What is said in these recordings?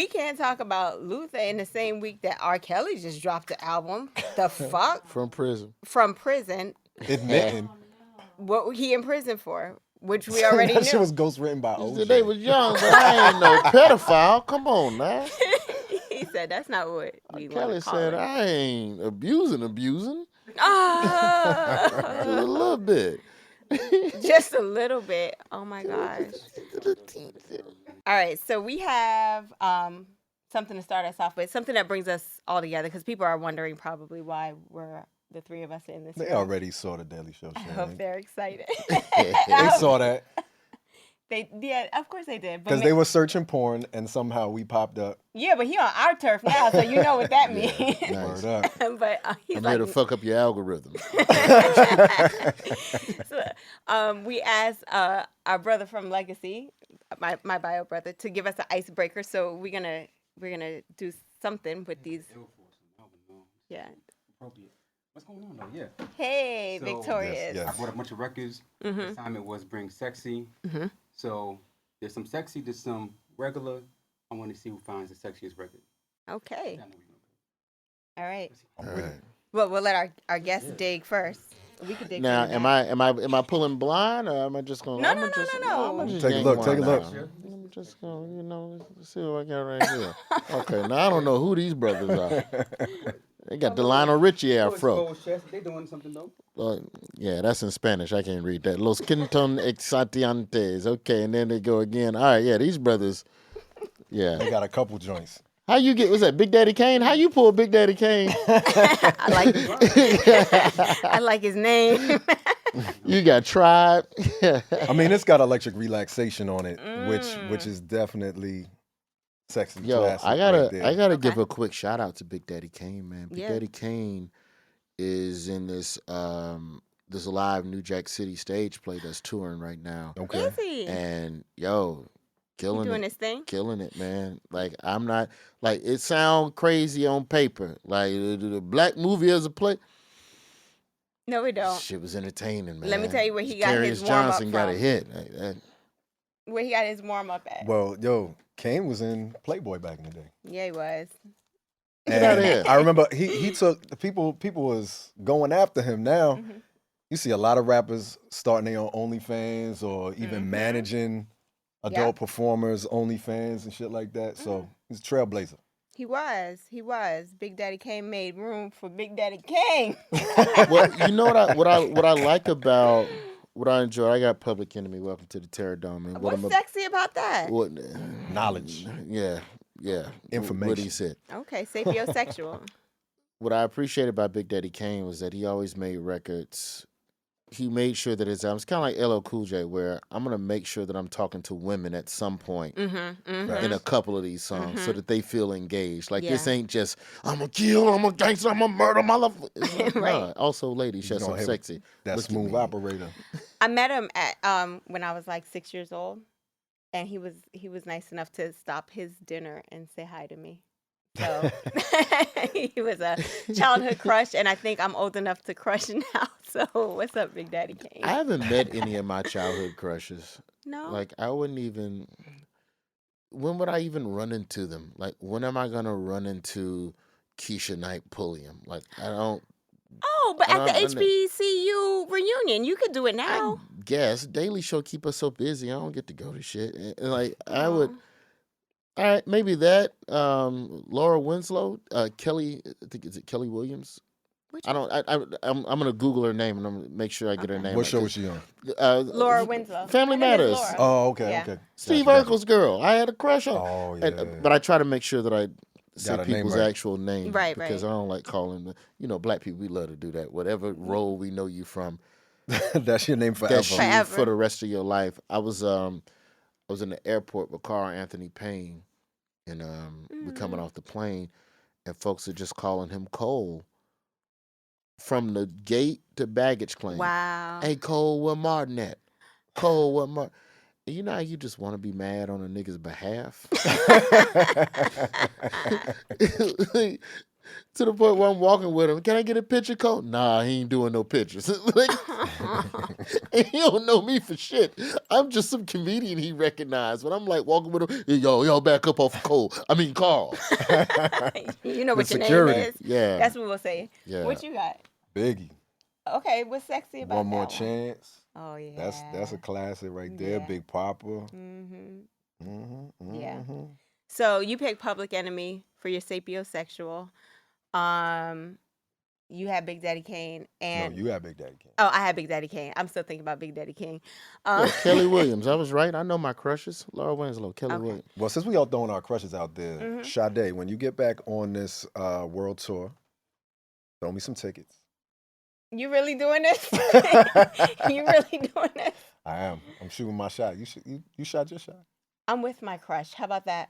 we can't talk about Luther in the same week that R. Kelly just dropped the album. The fuck? From prison. From prison. Admitting. What he in prison for, which we already that knew. shit was ghostwritten by OJ. They was young, but I ain't no pedophile. Come on now. He said that's not what we want Kelly to call said it. I ain't abusing. Ah. Just a little bit. Just a little bit. Oh my gosh. All right, so we have something to start us off with, something that brings us all together, because people are wondering probably why we're the three of us in this They room. already saw the Daily Show. I hope they're excited. They saw that. Yeah, of course they did. Because they were searching porn and somehow we popped up. Yeah, but he on our turf now, so you know what that means. Nice. Word up. But he's I'm like, here to fuck up your algorithm. so, we asked our brother from Legacy, my bio brother, to give us an icebreaker. So we're gonna do something with these. Yeah. Appropriate. What's going on though? Yeah. Hey, So, Victorious. yes. I brought a bunch of records. The assignment was bring sexy. So there's some sexy, there's some regular. I want to see who finds the sexiest record. Okay. I know we All right. All right. Well, we'll let our guests dig first. We can dig. Now, through am I pulling blind, or am I just gonna? No, I'm no, just, no, no, no. I'm just Take a yank look, one take a look. out. I'm just gonna, see what I got right here. Okay, now I don't know who these brothers are. They got the Lionel Richie afro. They doing something though. Yeah, that's in Spanish. I can't read that. Los Quinton Exatiantes. Okay, and then they go again. All right, yeah, these brothers. Yeah. They got a couple joints. How you get? Was that Big Daddy Kane? How you pull Big Daddy Kane? I like his name. You got Tribe. I mean, it's got electric relaxation on it, which is definitely sexy. Yo, classic I gotta right there. give a quick shout out to Big Daddy Kane, man. Big Yeah. Daddy Kane is in this this live New Jack City stage play that's touring right now. Okay. Easy. And yo, killing doing it. his thing? Killing it, man. Like I'm not like it sound crazy on paper. Like the black movie as a play. No, we don't. Shit was entertaining, man. Let me tell you where he got Carius his warm-up Johnson got a from. hit. Like that. Where he got his warm up at. Well, yo, Kane was in Playboy back in the day. Yeah, he was. Get outta And here. I remember he took the people was going after him. Now you see a lot of rappers starting their own OnlyFans or even managing adult performers OnlyFans and shit like that. So he's a trailblazer. He was. Big Daddy Kane made room for Big Daddy King. Well, you know what I like about what I enjoy. I got Public Enemy. Welcome to the Terror Dome. And What's sexy about that? What? Knowledge. Yeah. Information. What he said. Okay, sapiosexual. What I appreciate about Big Daddy Kane was that he always made records. He made sure that his albums, kind of like LL Cool J, where I'm going to make sure that I'm talking to women at some point in a couple of these songs so that they feel engaged. Like, this ain't just, I'm a kill, I'm a gangster, I'm a murder, my love. Right. Nah, also, ladies, You that's gonna some hit sexy. That Look at smooth me. operator. I met him at when I was like 6 years old, and he was nice enough to stop his dinner and say hi to me. So he was a childhood crush, and I think I'm old enough to crush now. So what's up, Big Daddy Kane? I haven't met any of my childhood crushes. No. Like, I wouldn't even. When would I even run into them? Like, when am I gonna run into Keisha Knight Pulliam? Like, I don't. Oh, but at the I don't- HBCU reunion, you could do it now. I guess Daily Show keep us so busy. I don't get to go to shit. And like, I would. All right, maybe that. Laura Winslow, Kelly. I think is it Kelly Williams. Which I don't. I'm gonna Google her name and I'm gonna make sure I get her name. What right, show was 'cause, she on? Laura Winslow. Family I think it's Matters. Laura. Oh, okay, Yeah. okay. Steve Gotcha. Urkel's girl. I had a crush on. Oh, yeah. But I try to make sure that I say Got her name people's right. actual name, Right, Because right. I don't like calling black people. We love to do that. Whatever role we know you from, That's your name forever. that's you Forever. for the rest of your life. I was in the airport with Carl Anthony Payne, and we're coming off the plane, and folks are just calling him Cole. From the gate to baggage claim. Wow. Hey, Cole, where Martin at? Cole, where Martin? You know how you just want to be mad on a nigga's behalf? To the point where I'm walking with him. Can I get a picture, Cole? Nah, he ain't doing no pictures. Like, and he don't know me for shit. I'm just some comedian he recognized. But I'm like walking with him. Yo, back up off Cole. I mean, Carl. You know what your security. name is? Yeah. That's what we'll say. Yeah. What you got? Biggie. Okay, what's sexy about One More that Chance. Oh, yeah. That's a classic right there. Yeah. Big Papa. Yeah. So you picked Public Enemy for your sapiosexual. You had Big Daddy Kane. And No, you had Big Daddy Kane. Oh, I had Big Daddy Kane. I'm still thinking about Big Daddy King. Yeah, Kelly Williams. I was right. I know my crushes. Laura Winslow, Kelly Williams. Well, since we all throwing our crushes out there, Sade, when you get back on this world tour, throw me some tickets. You really doing this? You really doing this? I am. I'm shooting my shot. You shot your shot. I'm with my crush. How about that?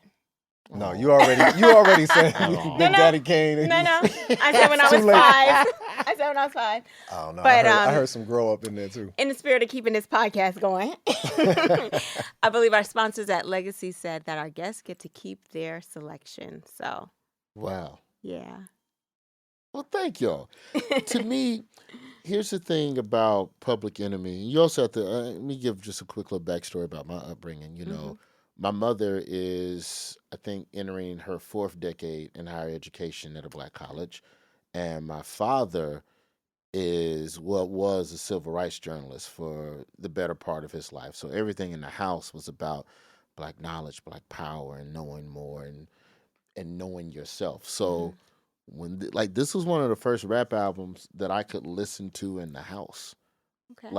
No, you already said Big Daddy Kane. No. I said when I was 5. I said when I was 5. I don't know. But, I heard some grow up in there too. In the spirit of keeping this podcast going, I believe our sponsors at Legacy said that our guests get to keep their selection. So, Wow. yeah. Well, thank y'all. To me, here's the thing about Public Enemy. You also have to, let me give just a quick little backstory about my upbringing. You know, my mother is, I think, entering her 4th decade in higher education at a black college. And my father was a civil rights journalist for the better part of his life. So everything in the house was about black knowledge, black power, and knowing more and knowing yourself. So this was one of the first rap albums that I could listen to in the house. Okay.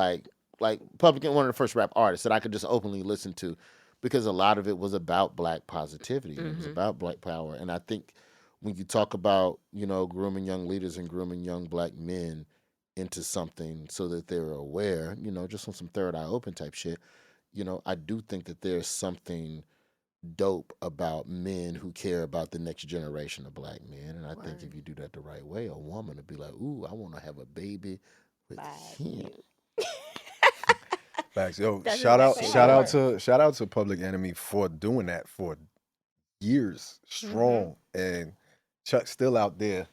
Like Public Enemy, one of the first rap artists that I could just openly listen to, because a lot of it was about black positivity. It was about black power. And I think when you talk about, you know, grooming young leaders and grooming young black men into something so that they're aware, you know, just on some third eye open type shit, you know, I do think that there's something dope about men who care about the next generation of black men. And I think if you do that the right way, a woman would be like, ooh, I want to have a baby with him. Facts. Yo, That's shout exactly out to Public Enemy for doing that for years strong. And Chuck's still out there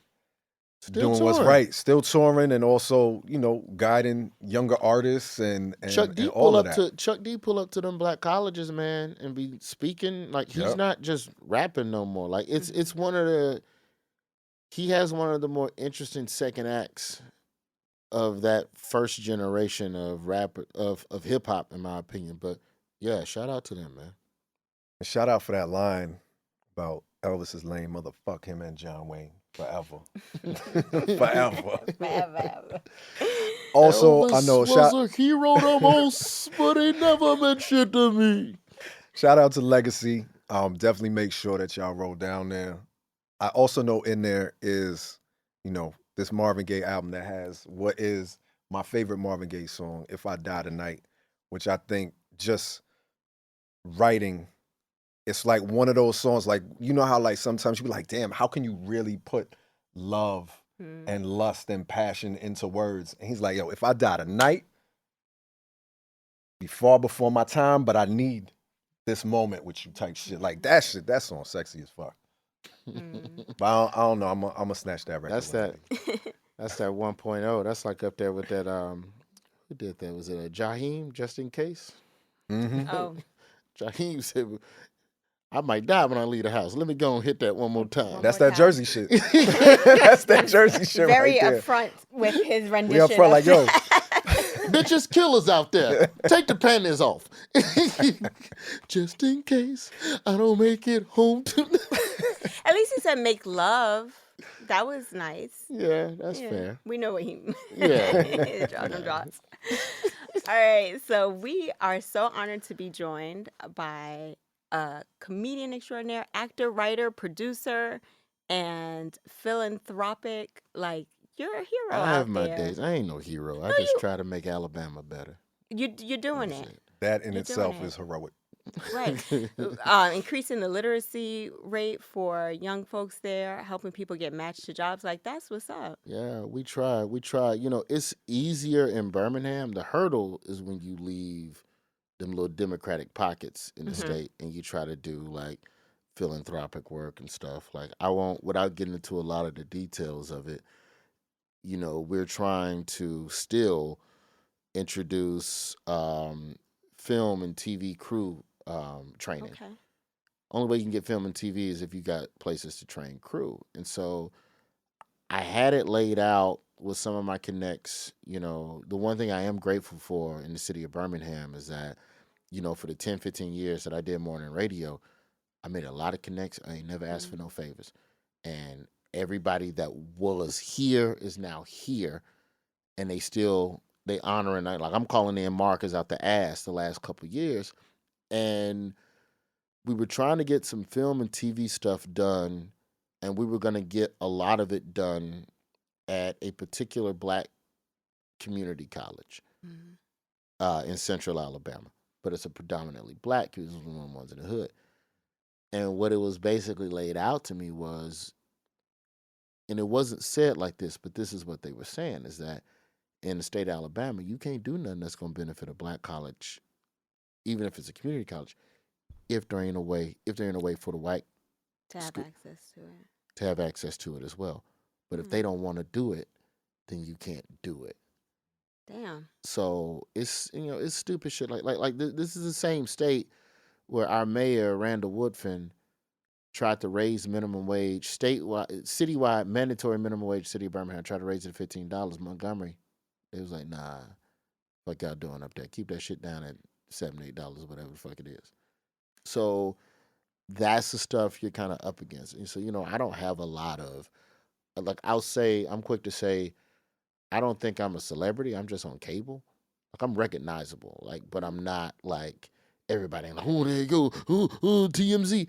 doing what's right, still touring, and also, you know, guiding younger artists and Chuck D all of that. Chuck D pull up to them black colleges, man, and be speaking. Like, he's not just rapping no more. Like, it's one of the, he has one of the more interesting second acts of that first generation of rap of hip hop, in my opinion. But yeah, shout out to them, man. And shout out for that line about Elvis's lame motherfuck him and John Wayne forever. Forever. Also, Elvis I know was a hero to most, but he never meant shit to me. Shout out to Legacy. Definitely make sure that y'all roll down there. I also know in there is, you know, this Marvin Gaye album that has what is my favorite Marvin Gaye song, If I Die Tonight, which I think just writing, it's like one of those songs, like, you know how like sometimes you be like, damn, how can you really put love and lust and passion into words? And he's like, yo, if I die tonight, be far before my time, but I need this moment with you type shit. Like that shit, that song sexy as fuck. But I don't know. I'm gonna snatch that record. That's that 1.0. That's like up there with that. Who did that? Was it Jaheim? Just in case. Oh, Jaheim said, "I might die when I leave the house. Let me go and hit that one more time." That's that Jersey shit. That's that Jersey shit. very right there. upfront with his rendition. We up front like, yo, Bitches, killers out there. Take the panties off. Just in case I don't make it home to. At least he said make love. That was nice. Yeah, that's fair. We know what he. Yeah. Draw them dots. All right, so we are so honored to be joined by a comedian extraordinaire, actor, writer, producer, and philanthropic. Like, you're a hero. I have out my there. days. I ain't no hero. I just try to make Alabama better. You're doing it. that in You're itself doing it. is heroic. Right. Increasing the literacy rate for young folks there, helping people get matched to jobs. Like, that's what's up. Yeah, we try. You know, it's easier in Birmingham. The hurdle is when you leave them little Democratic pockets in the state and you try to do like philanthropic work and stuff. Like I won't, without getting into a lot of the details of it, we're trying to still introduce film and TV crew training. Okay. Only way you can get film and TV is if you got places to train crew. And so I had it laid out with some of my connects. The one thing I am grateful for in the city of Birmingham is that, for the 10, 15 years that I did morning radio, I made a lot of connects. I ain't never asked for no favors. And everybody that was here is now here. And they honor and like I'm calling in markers out the ass the last couple of years. And we were trying to get some film and TV stuff done, and we were going to get a lot of it done at a particular black community college in central Alabama. But it's a predominantly black, because it was one of the ones in the hood. And what it was basically laid out to me was, and it wasn't said like this, but this is what they were saying, is that in the state of Alabama, you can't do nothing that's going to benefit a black college, even if it's a community college, if there ain't a way for the white to have access to it. To have access to it as well. But if they don't want to do it, then you can't do it. Damn. So it's it's stupid shit. Like this is the same state where our mayor Randall Woodfin tried to raise minimum wage citywide mandatory minimum wage. City of Birmingham tried to raise it to $15. Montgomery, it was like, nah, fuck y'all doing up there. Keep that shit down at $7, $8, whatever the fuck it is. So that's the stuff you're kind of up against. And so I don't have a lot of I'm quick to say, I don't think I'm a celebrity. I'm just on cable. Like I'm recognizable. But I'm not like everybody. Like, oh, there you go. Oh, TMZ.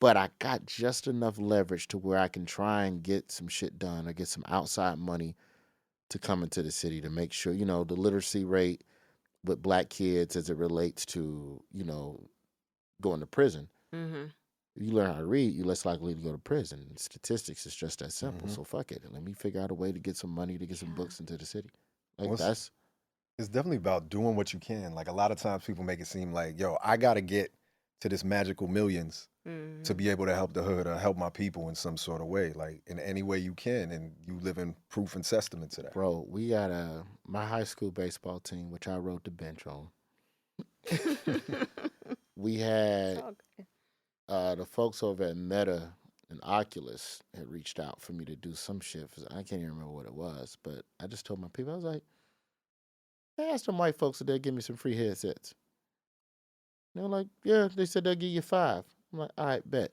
But I got just enough leverage to where I can try and get some shit done or get some outside money to come into the city to make sure, the literacy rate with black kids as it relates to, going to prison. Mm-hmm. If you learn how to read, you're less likely to go to prison. Statistics is just that simple. So fuck it. Let me figure out a way to get some money to get some books into the city. It's definitely about doing what you can. Like a lot of times people make it seem like, yo, I got to get to this magical millions to be able to help the hood or help my people in some sort of way, like in any way you can. And you live in proof and testament to that. Bro, we got my high school baseball team, which I rode the bench on. We had the folks over at Meta and Oculus had reached out for me to do some shit. I can't even remember what it was, but I just told my people, I was like, I asked them white folks if they'd give me some free headsets. They were like, yeah, they said they'll give you 5. I'm like, all right, bet.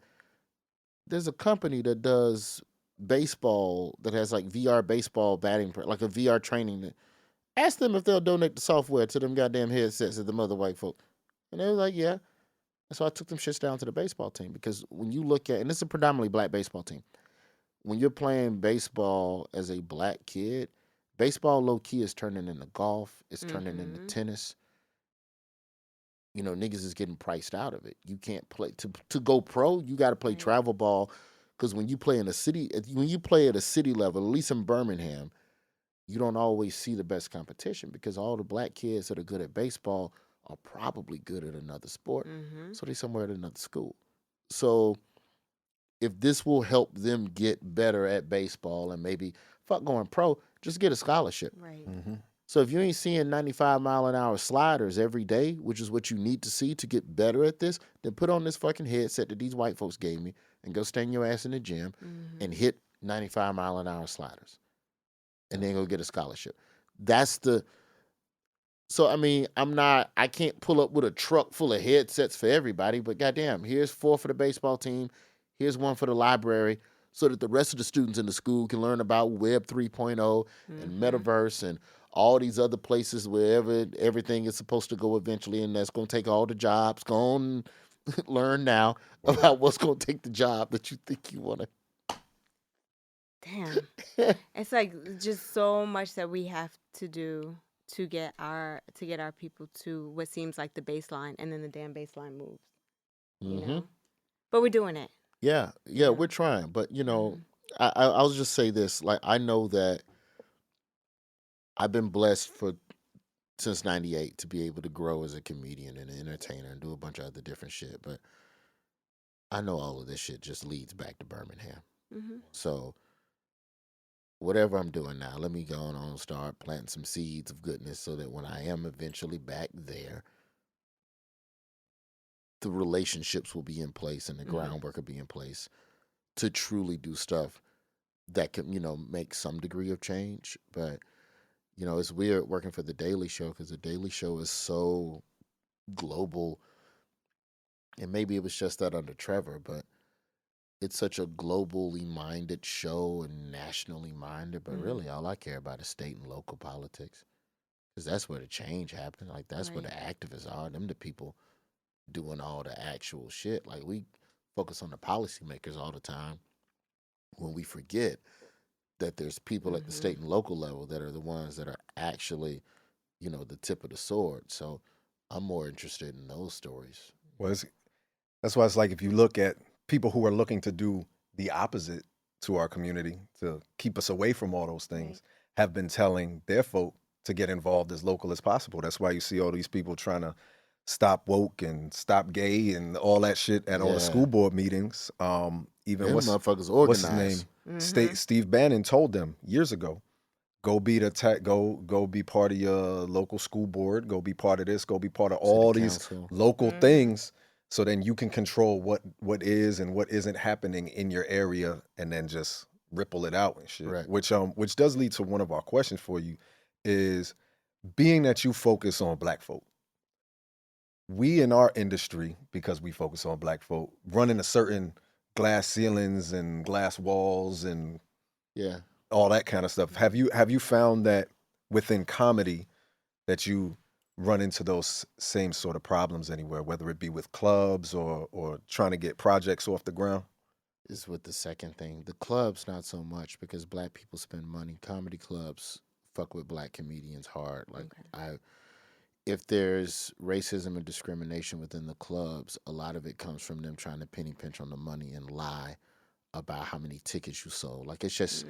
There's a company that does baseball that has like VR baseball batting, like a VR training. Ask them if they'll donate the software to them goddamn headsets of the mother white folk. And they was like, yeah. And so I took them shits down to the baseball team, because when you look at, and it's a predominantly black baseball team, when you're playing baseball as a black kid, baseball low key is turning into golf, it's turning into tennis. Niggas is getting priced out of it. You can't play to go pro. You got to play travel ball, because when you play at a city level, at least in Birmingham, you don't always see the best competition, because all the black kids that are good at baseball are probably good at another sport. So they somewhere at another school. So if this will help them get better at baseball and maybe fuck going pro, just get a scholarship. Right. So if you ain't seeing 95-mile-an-hour sliders every day, which is what you need to see to get better at this, then put on this fucking headset that these white folks gave me and go stand your ass in the gym and hit 95-mile-an-hour sliders. And then go get a scholarship. So, I mean, I can't pull up with a truck full of headsets for everybody, but goddamn, here's 4 for the baseball team. Here's 1 for the library, so that the rest of the students in the school can learn about Web 3.0 and Metaverse and all these other places wherever everything is supposed to go eventually, and that's going to take all the jobs. Go on, learn now about what's going to take the job that you think you want to. Damn. It's like just so much that we have to do to get our people to what seems like the baseline, and then the damn baseline moves. You know? But we're doing it. Yeah, we're trying. But I'll just say this: like, I know that I've been blessed since '98 to be able to grow as a comedian and an entertainer and do a bunch of other different shit. But I know all of this shit just leads back to Birmingham. Mm-hmm. So whatever I'm doing now, let me go on and start planting some seeds of goodness so that when I am eventually back there, the relationships will be in place and the groundwork will be in place to truly do stuff that can, make some degree of change. But, it's weird working for the Daily Show because the Daily Show is so global. And maybe it was just that under Trevor, but it's such a globally minded show and nationally minded. But really, all I care about is state and local politics because that's where the change happens. Like, that's where the activists are. Them the people doing all the actual shit. Like, we focus on the policymakers all the time when we forget that there's people at the state and local level that are the ones that are actually, the tip of the sword. So I'm more interested in those stories. Well, that's why it's like if you look at people who are looking to do the opposite to our community, to keep us away from all those things, have been telling their folk to get involved as local as possible. That's why you see all these people trying to stop woke and stop gay and all that shit at all the school board meetings. Even them motherfuckers organized. What's his name? Steve Bannon told them years ago, go be part of your local school board, go be part of this, go be part of all these local things, so then you can control what is and what isn't happening in your area, and then just ripple it out and shit. Right. Which does lead to one of our questions for you, is being that you focus on Black folk. We in our industry, because we focus on Black folk, running a certain glass ceilings and glass walls and all that kind of stuff. Have you found that within comedy that you run into those same sort of problems anywhere, whether it be with clubs or trying to get projects off the ground? Is with the second thing. The clubs, not so much, because Black people spend money. Comedy clubs fuck with Black comedians hard. Like, if there's racism and discrimination within the clubs, a lot of it comes from them trying to penny pinch on the money and lie about how many tickets you sold. Like, it's just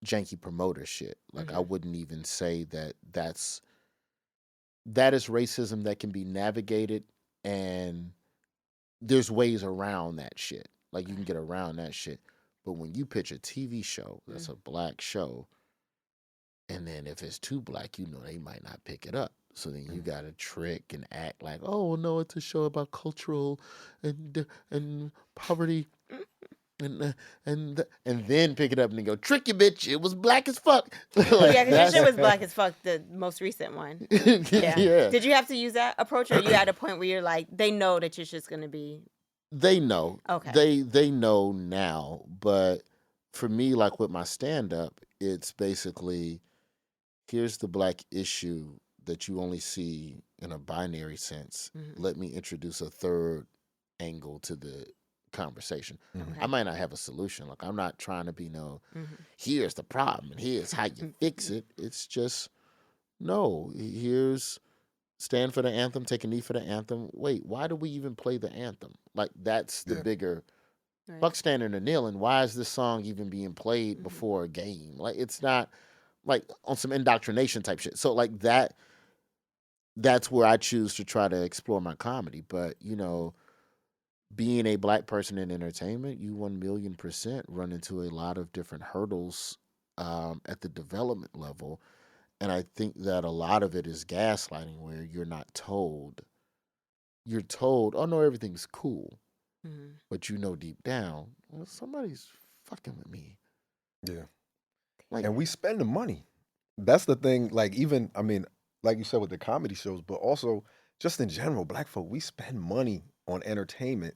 janky promoter shit. Like, I wouldn't even say that is racism that can be navigated, and there's ways around that shit. Like, you can get around that shit. But when you pitch a TV show that's a Black show, and then if it's too Black, they might not pick it up. So then you got to trick and act like, oh, no, it's a show about cultural and poverty. And then pick it up and then go, trick you, bitch. It was Black as fuck. Like, yeah, because your shit was Black as fuck, the most recent one. Yeah. Did you have to use that approach, or are you at a point where you're like, they know that your shit's going to be... They know. Okay. They know now. But for me, like with my stand-up, it's basically, here's the Black issue that you only see in a binary sense. Let me introduce a third angle to the conversation. I might not have a solution. Like, I'm not trying to be here's the problem and here's how you fix it. It's just, no, here's stand for the anthem, take a knee for the anthem. Wait, why do we even play the anthem? Like, that's the bigger fuck standing or kneeling. Why is this song even being played before a game? Like, it's not like on some indoctrination type shit. So like that's where I choose to try to explore my comedy. But, being a Black person in entertainment, you 1,000,000% run into a lot of different hurdles at the development level. And I think that a lot of it is gaslighting, where you're not told. You're told, oh, no, everything's cool. But deep down, well, somebody's fucking with me. Yeah. Like, and we spend the money. That's the thing. Like, even, I mean, like you said with the comedy shows, but also just in general, Black folk, we spend money on entertainment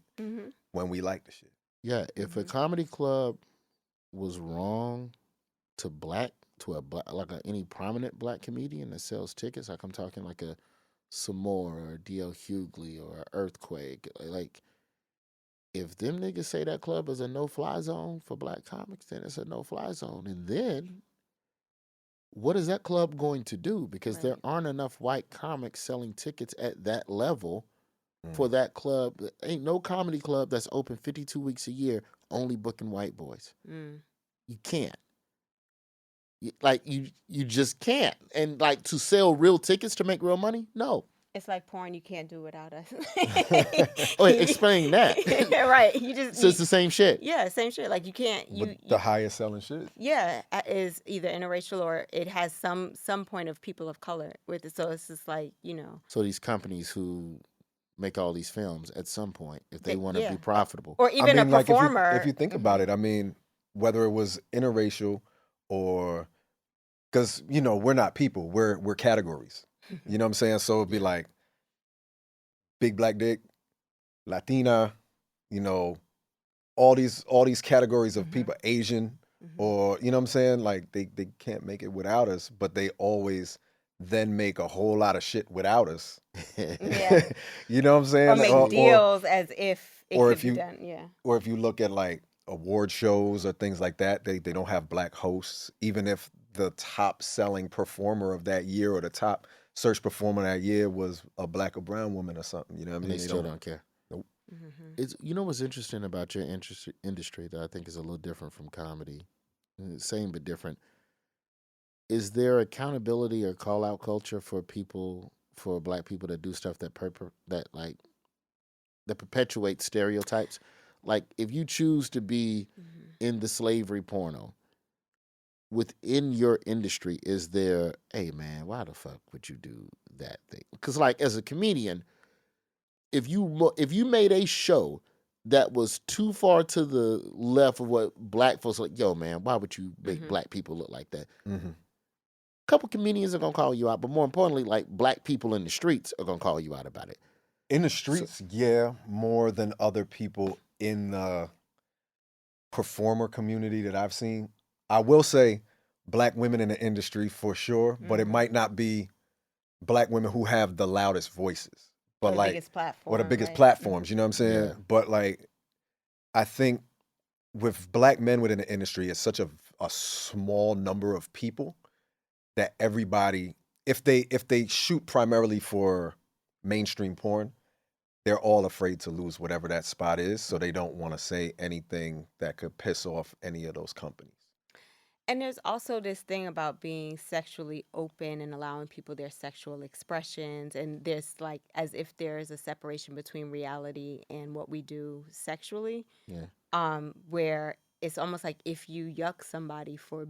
when we like the shit. Yeah, if a comedy club was wrong to any prominent Black comedian that sells tickets, like I'm talking like a Samore or a D.L. Hughley or a Earthquake, like, if them niggas say that club is a no-fly zone for Black comics, then it's a no-fly zone. And then what is that club going to do? Because there aren't enough white comics selling tickets at that level for that club. Ain't no comedy club that's open 52 weeks a year only booking white boys. You can't. You just can't. And like, to sell real tickets to make real money? No. It's like porn. You can't do without us. Wait, explain that. Right. You just. So it's the same shit. Yeah, same shit. Like you can't. The highest selling shit. Yeah, is either interracial or it has some point of people of color with it. So it's just like So these companies who make all these films at some point, if they want to be profitable, or even a performer. If you think about it, I mean, whether it was interracial or because we're not people, we're categories. You know what I'm saying? So it'd be like big black dick, Latina, all these categories of people, Asian, or you know what I'm saying? Like they can't make it without us, but they always then make a whole lot of shit without us. Yeah. You know what I'm saying? Or make deals as if it could be done. Yeah. Or if you look at like award shows or things like that, they don't have black hosts, even if the top selling performer of that year or the top search performer that year was a black or brown woman or something. You know what I mean? They still don't care. Nope. It's what's interesting about your industry that I think is a little different from comedy, same but different. Is there accountability or call out culture for black people that do stuff that perpetuates stereotypes? Like if you choose to be in the slavery porno, within your industry, is there, hey man, why the fuck would you do that thing? Because like as a comedian, if you made a show that was too far to the left of what black folks are like, yo man, why would you make black people look like that? A couple comedians are gonna call you out, but more importantly, like black people in the streets are gonna call you out about it. In the streets, more than other people in the performer community that I've seen. I will say black women in the industry for sure, but it might not be black women who have the loudest voices. But or the biggest platforms, you know what I'm saying? Yeah. But like, I think with black men within the industry, it's such a small number of people that everybody, if they shoot primarily for mainstream porn, they're all afraid to lose whatever that spot is, so they don't want to say anything that could piss off any of those companies. And there's also this thing about being sexually open and allowing people their sexual expressions. And there's like, as if there is a separation between reality and what we do sexually. Yeah. Where it's almost like if you yuck somebody for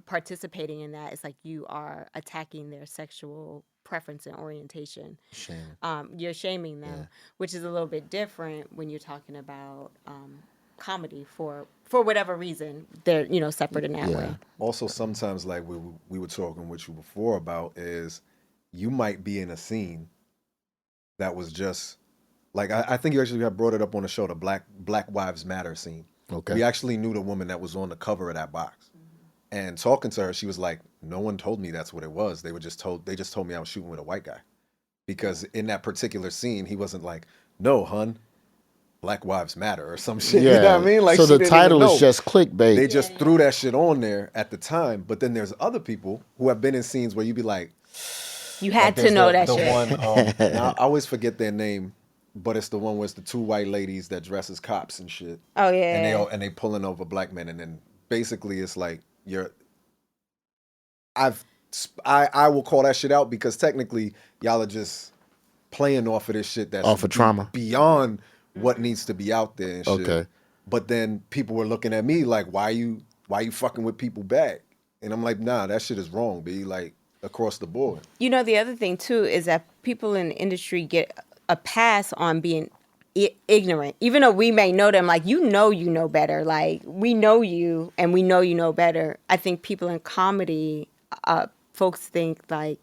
participating in that, it's like you are attacking their sexual preference and orientation. Shame. You're shaming them, which is a little bit different when you're talking about comedy for whatever reason they're separate in that way. Also, sometimes like we were talking with you before about is you might be in a scene that was just like I think you actually have brought it up on the show, the Black Wives Matter scene. Okay. We actually knew the woman that was on the cover of that box. And talking to her, she was like, no one told me that's what it was. They just told me I was shooting with a white guy. Because in that particular scene, he wasn't like, no, hun, Black Wives Matter or some shit. Yeah. You know what I mean? Like, so the title is just clickbait. They just threw that shit on there at the time. But then there's other people who have been in scenes where you'd be like, you had to know that shit. One, I always forget their name, but it's the one where it's the two white ladies that dress as cops and shit. Oh yeah. And they pulling over black men, and then basically it's like I will call that shit out because technically y'all are just playing off of this shit that's off of trauma beyond what needs to be out there and shit. Okay. But then people were looking at me like, why you fucking with people back? And I'm like, nah, that shit is wrong, B. Like across the board. The other thing too is that people in the industry get a pass on being ignorant, even though we may know them. Like you know better. Like we know you, and we know you know better. I think people in comedy, folks think like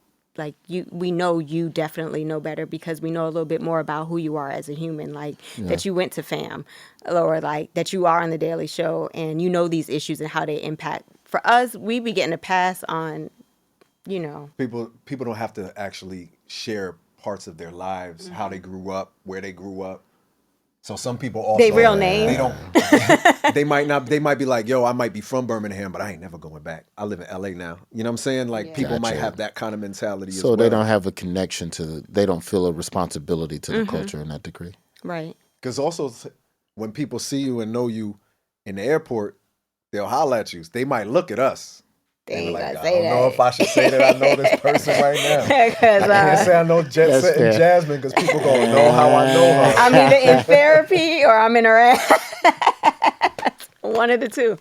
we know you definitely know better because we know a little bit more about who you are as a human. Like that you went to FAM, or like that you are on the Daily Show, and you know these issues and how they impact. For us, we be getting a pass on, People don't have to actually share parts of their lives, how they grew up, where they grew up. So some people also they real name. They don't. They might be like, yo, I might be from Birmingham, but I ain't never going back. I live in LA now. You know what I'm saying? Like people might have that kind of mentality. So as well. they don't have a connection they don't feel a responsibility to the culture in that degree. Right. Because also when people see you and know you in the airport, they'll holler at you. They might look at us They were ain't like, gonna I say don't know that. if I should say that I know this person right now. I can't say I know Jet Set and Jasmine because people gonna know how I know her. I'm either in therapy or I'm in her ass. One of the two.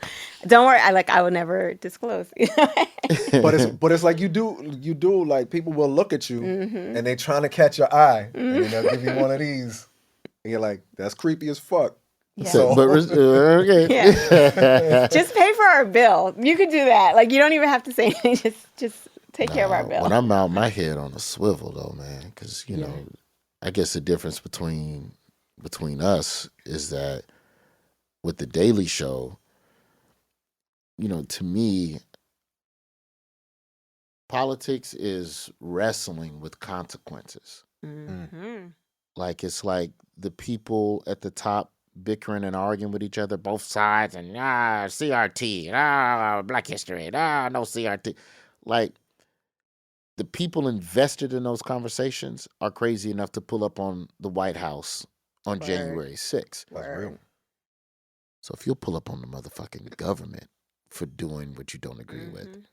Don't worry. I will never disclose. But it's like you do like people will look at you and they trying to catch your eye and then they'll give you one of these and you're like, that's creepy as fuck. Yeah. So, okay. Yeah. Just pay for our bill. You could do that. Like, you don't even have to say anything. Just take care of our bill. When I'm out, my head on a swivel though, man, because you know, I guess the difference between us is that with the Daily Show, you know, to me, politics is wrestling with consequences. Mm-hmm. Like it's like the people at the top bickering and arguing with each other, both sides, and CRT, Black History, no CRT. Like the people invested in those conversations are crazy enough to pull up on the White House on January 6th. that's real. So if you'll pull up on the motherfucking government for doing what you don't agree with,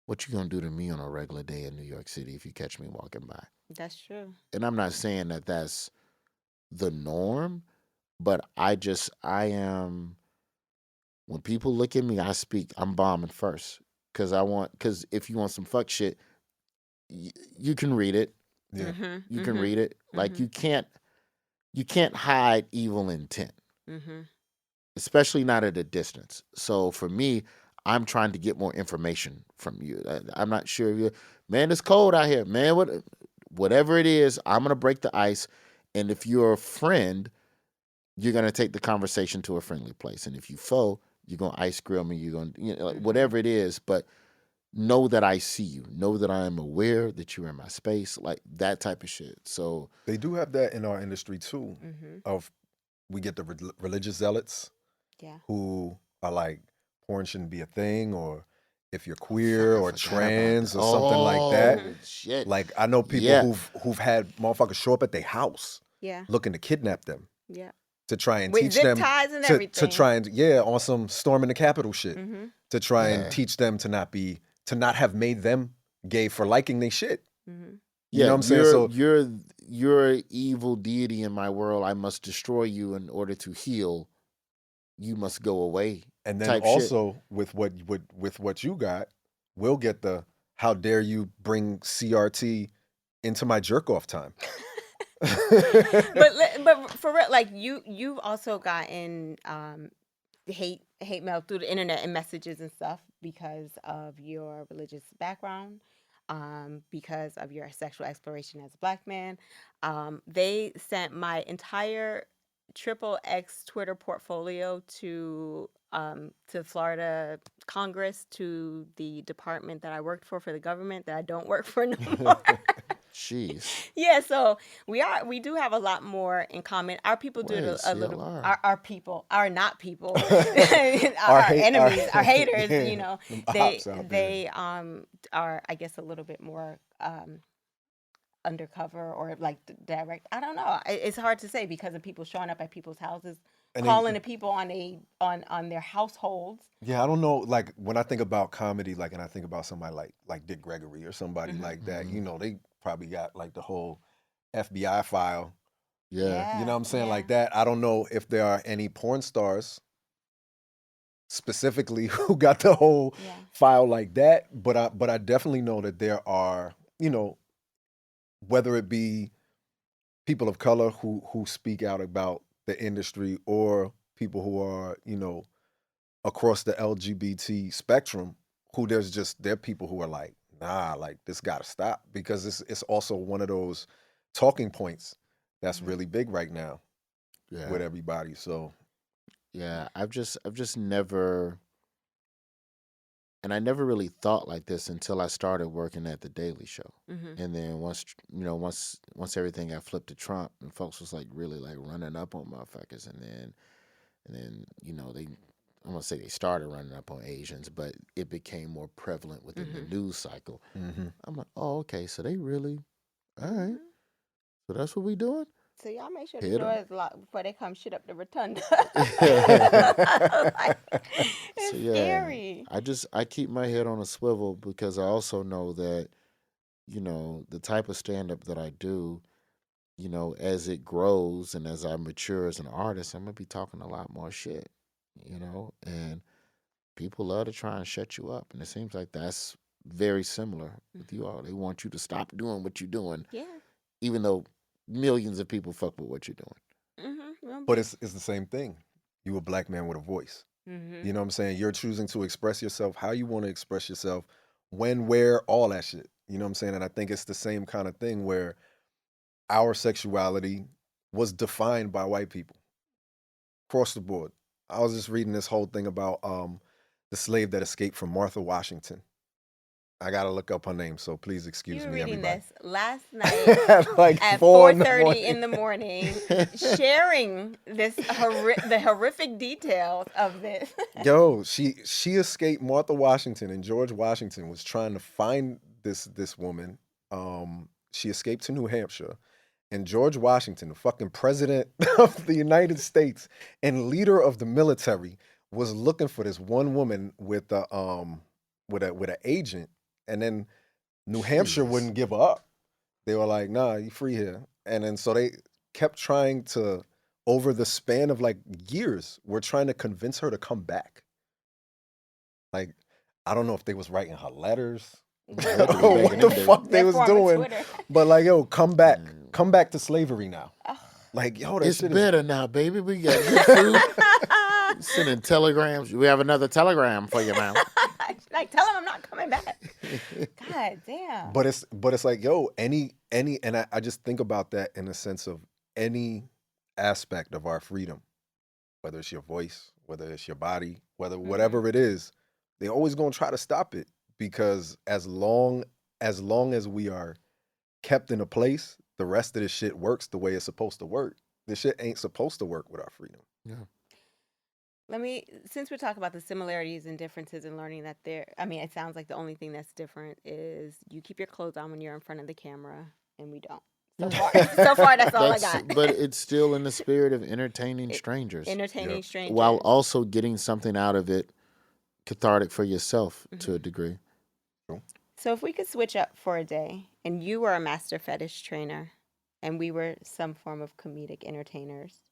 what you gonna do to me on a regular day in New York City if you catch me walking by? That's true. And I'm not saying that that's the norm, but I am, when people look at me, I'm bombing first. Because if you want some fuck shit, you can read it. Yeah. You can read it. Like you can't hide evil intent. Especially not at a distance. So for me, I'm trying to get more information from you. I'm not sure if you, man, it's cold out here, man. Whatever it is, I'm gonna break the ice. And if you're a friend, you're gonna take the conversation to a friendly place. And if you foe, you're gonna ice grill me. You're gonna, like, whatever it is. But know that I see you. Know that I am aware that you're in my space. Like that type of shit. So they do have that in our industry too. We get the religious zealots, who are like porn shouldn't be a thing, or if you're queer or trans or something like that. Shit. Like I know people who've had motherfuckers show up at their house, looking to kidnap them, to try and with teach zip them ties and to everything. try and on some storming the Capitol shit, to try and teach them to not have made them gay for liking their shit. You know what I'm saying? So you're an evil deity in my world. I must destroy you in order to heal. You must go away. And then also with what you got, we'll get the how dare you bring CRT into my jerk off time. but for real, like you've also gotten hate mail through the internet and messages and stuff because of your religious background, because of your sexual exploration as a Black man. They sent my entire XXX Twitter portfolio to Florida Congress, to the department that I worked for the government that I don't work for no more. Jeez. Yeah, so we do have a lot more in common. Our people do it a little. Our people, our not people, our enemies, our haters. You know, they are, I guess, a little bit more undercover or like direct. I don't know. It's hard to say because of people showing up at people's houses, and calling the people on their households. Yeah, I don't know. Like when I think about comedy, like, and I think about somebody like Dick Gregory or somebody like that. You know, they probably got like the whole FBI file. Yeah. You know what I'm saying? Like that. I don't know if there are any porn stars specifically who got the whole file like that, but I definitely know that there are, you know, whether it be people of color who speak out about the industry or people who are, you know, across the LGBT spectrum, who there are people who are like, nah, like this gotta stop, because it's also one of those talking points that's really big right now with everybody. So yeah, I've just never, and I never really thought like this until I started working at the Daily Show. And then once everything got flipped to Trump and folks was like really like running up on motherfuckers, and then you know, I'm gonna say they started running up on Asians, but it became more prevalent within the news cycle. I'm like, oh, okay, so they really, all right, so that's what we doing. So y'all make sure Hit the door 'em. is locked before they come shit up the rotunda. It's So yeah, scary. I keep my head on a swivel because I also know that, the type of stand up that I do, as it grows and as I mature as an artist, I'm gonna be talking a lot more shit, and people love to try and shut you up. And it seems like that's very similar with you all. They want you to stop doing what you're doing, Yeah. even though millions of people fuck with what you're doing. Mm-hmm. But it's the same thing. You a black man with a voice. Mm-hmm. You know what I'm saying? You're choosing to express yourself how you want to express yourself, when, where, all that shit. You know what I'm saying? And I think it's the same kind of thing where our sexuality was defined by white people across the board. I was just reading this whole thing about the slave that escaped from Martha Washington. I gotta look up her name, so please excuse You were me, reading everybody. this last night Like at 4:30 in the morning, sharing the horrific details of this. Yo, she escaped Martha Washington, and George Washington was trying to find this woman. She escaped to New Hampshire, and George Washington, the fucking president of the United States and leader of the military, was looking for this one woman with an agent, and then New Hampshire Jesus. wouldn't give her up. They were like, "Nah, you free here," and then so they kept trying to. Over the span of like years, we're trying to convince her to come back. Like, I don't know if they was writing her letters or what the fuck they was doing, but like, yo, come back to slavery now. Like, yo, that It's shit better now, baby. We got good food. Sending telegrams. We have another telegram for you, ma'am. Like, tell him I'm not coming back. God damn. But it's like, yo, any, and I just think about that in the sense of any aspect of our freedom, whether it's your voice, whether it's your body, whatever it is, they always gonna try to stop it, because as long as we are kept in a place, the rest of this shit works the way it's supposed to work. This shit ain't supposed to work with our freedom. Yeah. Since we're talking about the similarities and differences in learning that it sounds like the only thing that's different is you keep your clothes on when you're in front of the camera, and we don't. So far, that's all I got. But it's still in the spirit of entertaining strangers. Entertaining strangers. While also getting something out of it cathartic for yourself to a degree. So if we could switch up for a day, and you were a master fetish trainer, and we were some form of comedic entertainers,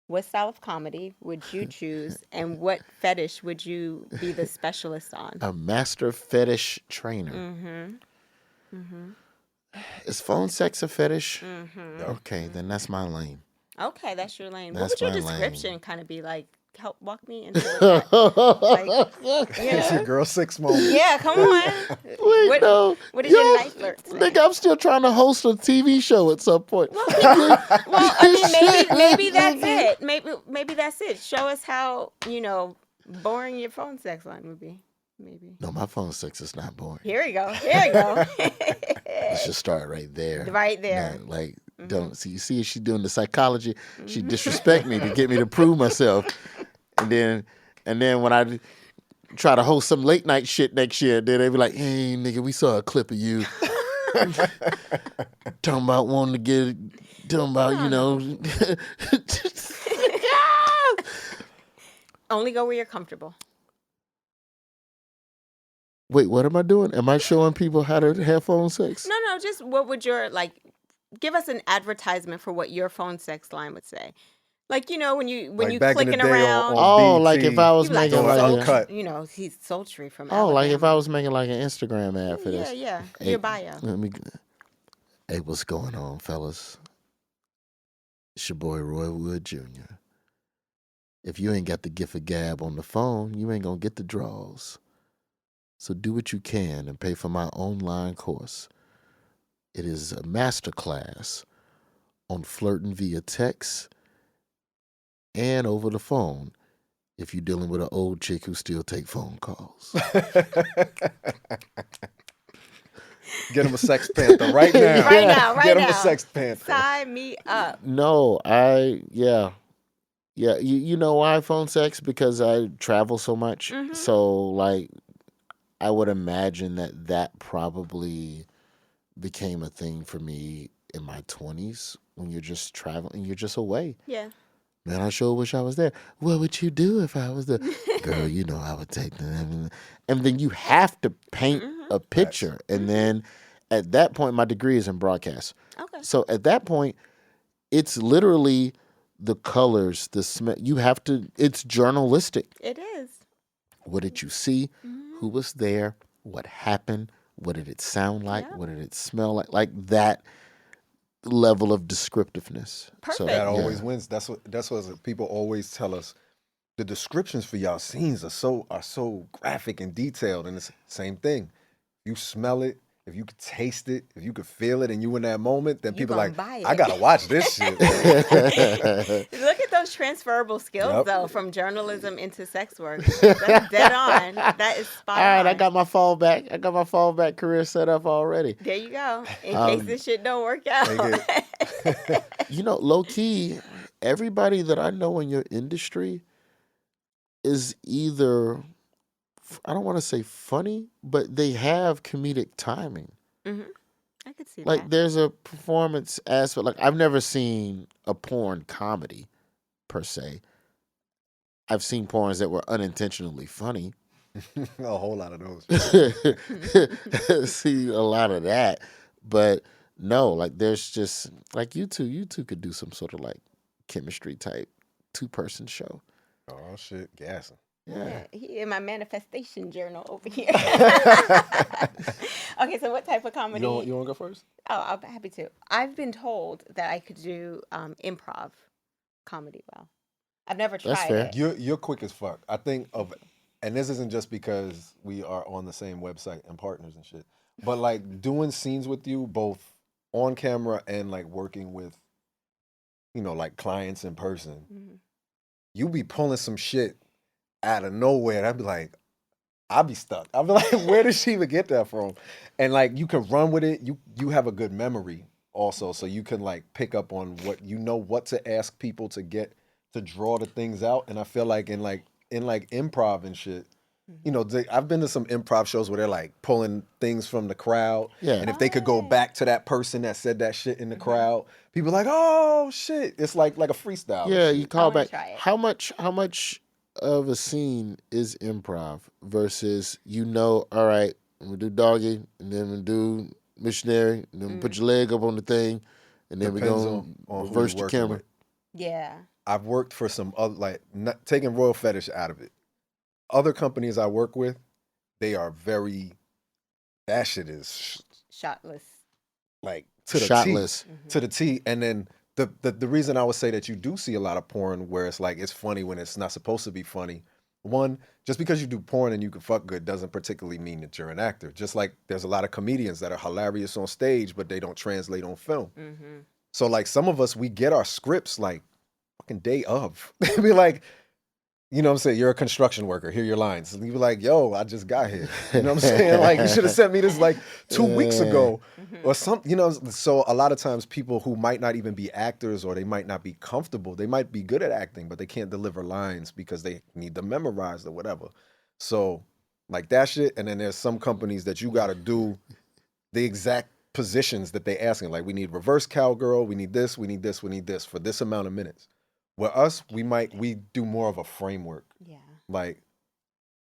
what style of comedy would you choose, and what fetish would you be the specialist on? A master fetish trainer. Is phone sex a fetish? Okay, then that's my lane. Okay, that's your lane. That's what would your my description lane. kind of be like? Help walk me into that. It's your girl 6 moments. Yeah, come on. Wait, no. What is your night flirt say? Nigga, I'm still trying to host a TV show at some point. Well, I mean, maybe that's it. Maybe that's it. Show us how, boring your phone sex line would be. Maybe. No, my phone sex is not boring. Here we go. Let's just start right there. Right there. Now, like, don't see. You see, she's doing the psychology. She disrespect me to get me to prove myself, and then when I try to host some late night shit next year, then they be like, "Hey, nigga, we saw a clip of you talking about wanting to get, talking about Only go where you're comfortable. Wait, what am I doing? Am I showing people how to have phone sex? No, just what would your, give us an advertisement for what your phone sex line would say. Like, when you clicking around. Like if I was making he's sultry from Alabama. Like if I was making like an Instagram ad for this. Yeah, hey, your bio. Hey, what's going on, fellas? It's your boy Roy Wood Jr. If you ain't got the gift of gab on the phone, you ain't gonna get the draws. So do what you can and pay for my online course. It is a masterclass on flirting via text and over the phone if you're dealing with an old chick who still take phone calls. Get him a Sex Panther right now. Right now. Get him a Sex Panther. Sign me up. No, yeah. You know why phone sex? Because I travel so much. So, I would imagine that probably became a thing for me in my 20s when you're just traveling, you're just away. Yeah. Man, I sure wish I was there. What would you do if I was there? Girl, you know I would take them. And then you have to paint a picture. And then at that point, my degree is in broadcast. Okay. So at that point, it's literally the colors, the smell. You have to, it's journalistic. It is. What did you see? Who was there? What happened? What did it sound like? Yeah. What did it smell like? Like that level of descriptiveness. Perfect. So, That always wins. That's what people always tell us. The descriptions for y'all scenes are so graphic and detailed, and it's the same thing. You smell it, if you could taste it, if you could feel it, and you in that moment, then people are like, I gotta watch this shit. Look at those transferable skills though, from journalism into sex work. That's dead on. That is spot on. all right, I got my fallback career set up already. There you go. In case this shit don't work out. You know, low key, everybody that I know in your industry is either, I don't want to say funny, but they have comedic timing. I could see Like that. there's a performance aspect. Like I've never seen a porn comedy per se. I've seen porns that were unintentionally funny. A whole lot of those. See a lot of that, but no, like there's just like you two could do some sort of like chemistry type 2-person show. Oh shit, gassing. Yeah. In my manifestation journal over here. Okay, so what type of comedy? You want to go first? Oh, I'm happy to. I've been told that I could do improv comedy well. I've never tried That's fair. it. You're quick as fuck. I think and this isn't just because we are on the same website and partners and shit, but like doing scenes with you both on camera and like working with, you know, like clients in person, you be pulling some shit out of nowhere. And I'd be like, I'd be stuck. I'd be like, where did she even get that from? And like, you can run with it. You have a good memory also, so you can like pick up on what to ask people to get to draw the things out. And I feel like in improv and shit, you know, I've been to some improv shows where they're like pulling things from the crowd. Yeah. And if they could go back to that person that said that shit in the crowd, people are like, oh shit. It's like a freestyle. Yeah, and you shit. call wanna back. try it. How much of a scene is improv versus, you know, all right, I'm gonna do doggy, and then I'm gonna do missionary, and then put your leg up on the thing, and then we're Depends gonna on who reverse you're the working camera. with. Yeah. I've worked for some other, like, not taking Royal Fetish out of it. Other companies I work with, they are very, that shit is Shotless. like to the Shotless. T. To the T. And then the reason I would say that you do see a lot of porn where it's like it's funny when it's not supposed to be funny. One, just because you do porn and you can fuck good doesn't particularly mean that you're an actor. Just like there's a lot of comedians that are hilarious on stage, but they don't translate on film. So like some of us, we get our scripts like fucking day of. They be like, you know what I'm saying? You're a construction worker. Here are your lines. And you be like, yo, I just got here. You know what I'm saying? Like, you should have sent me this like 2 weeks ago or something. You know, so a lot of times people who might not even be actors or they might not be comfortable, they might be good at acting, but they can't deliver lines because they need them memorized or whatever. So like that shit. And then there's some companies that you got to do the exact positions that they asking. Like we need reverse cowgirl. We need this. We need this. We need this for this amount of minutes. With us, we do more of a framework. Yeah. Like,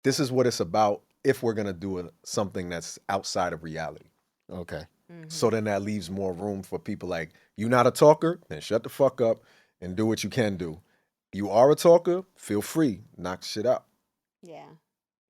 this is what it's about if we're going to do something that's outside of reality. Okay. So then that leaves more room for people like, you not a talker? Then shut the fuck up and do what you can do. You are a talker? Feel free. Knock shit out. Yeah.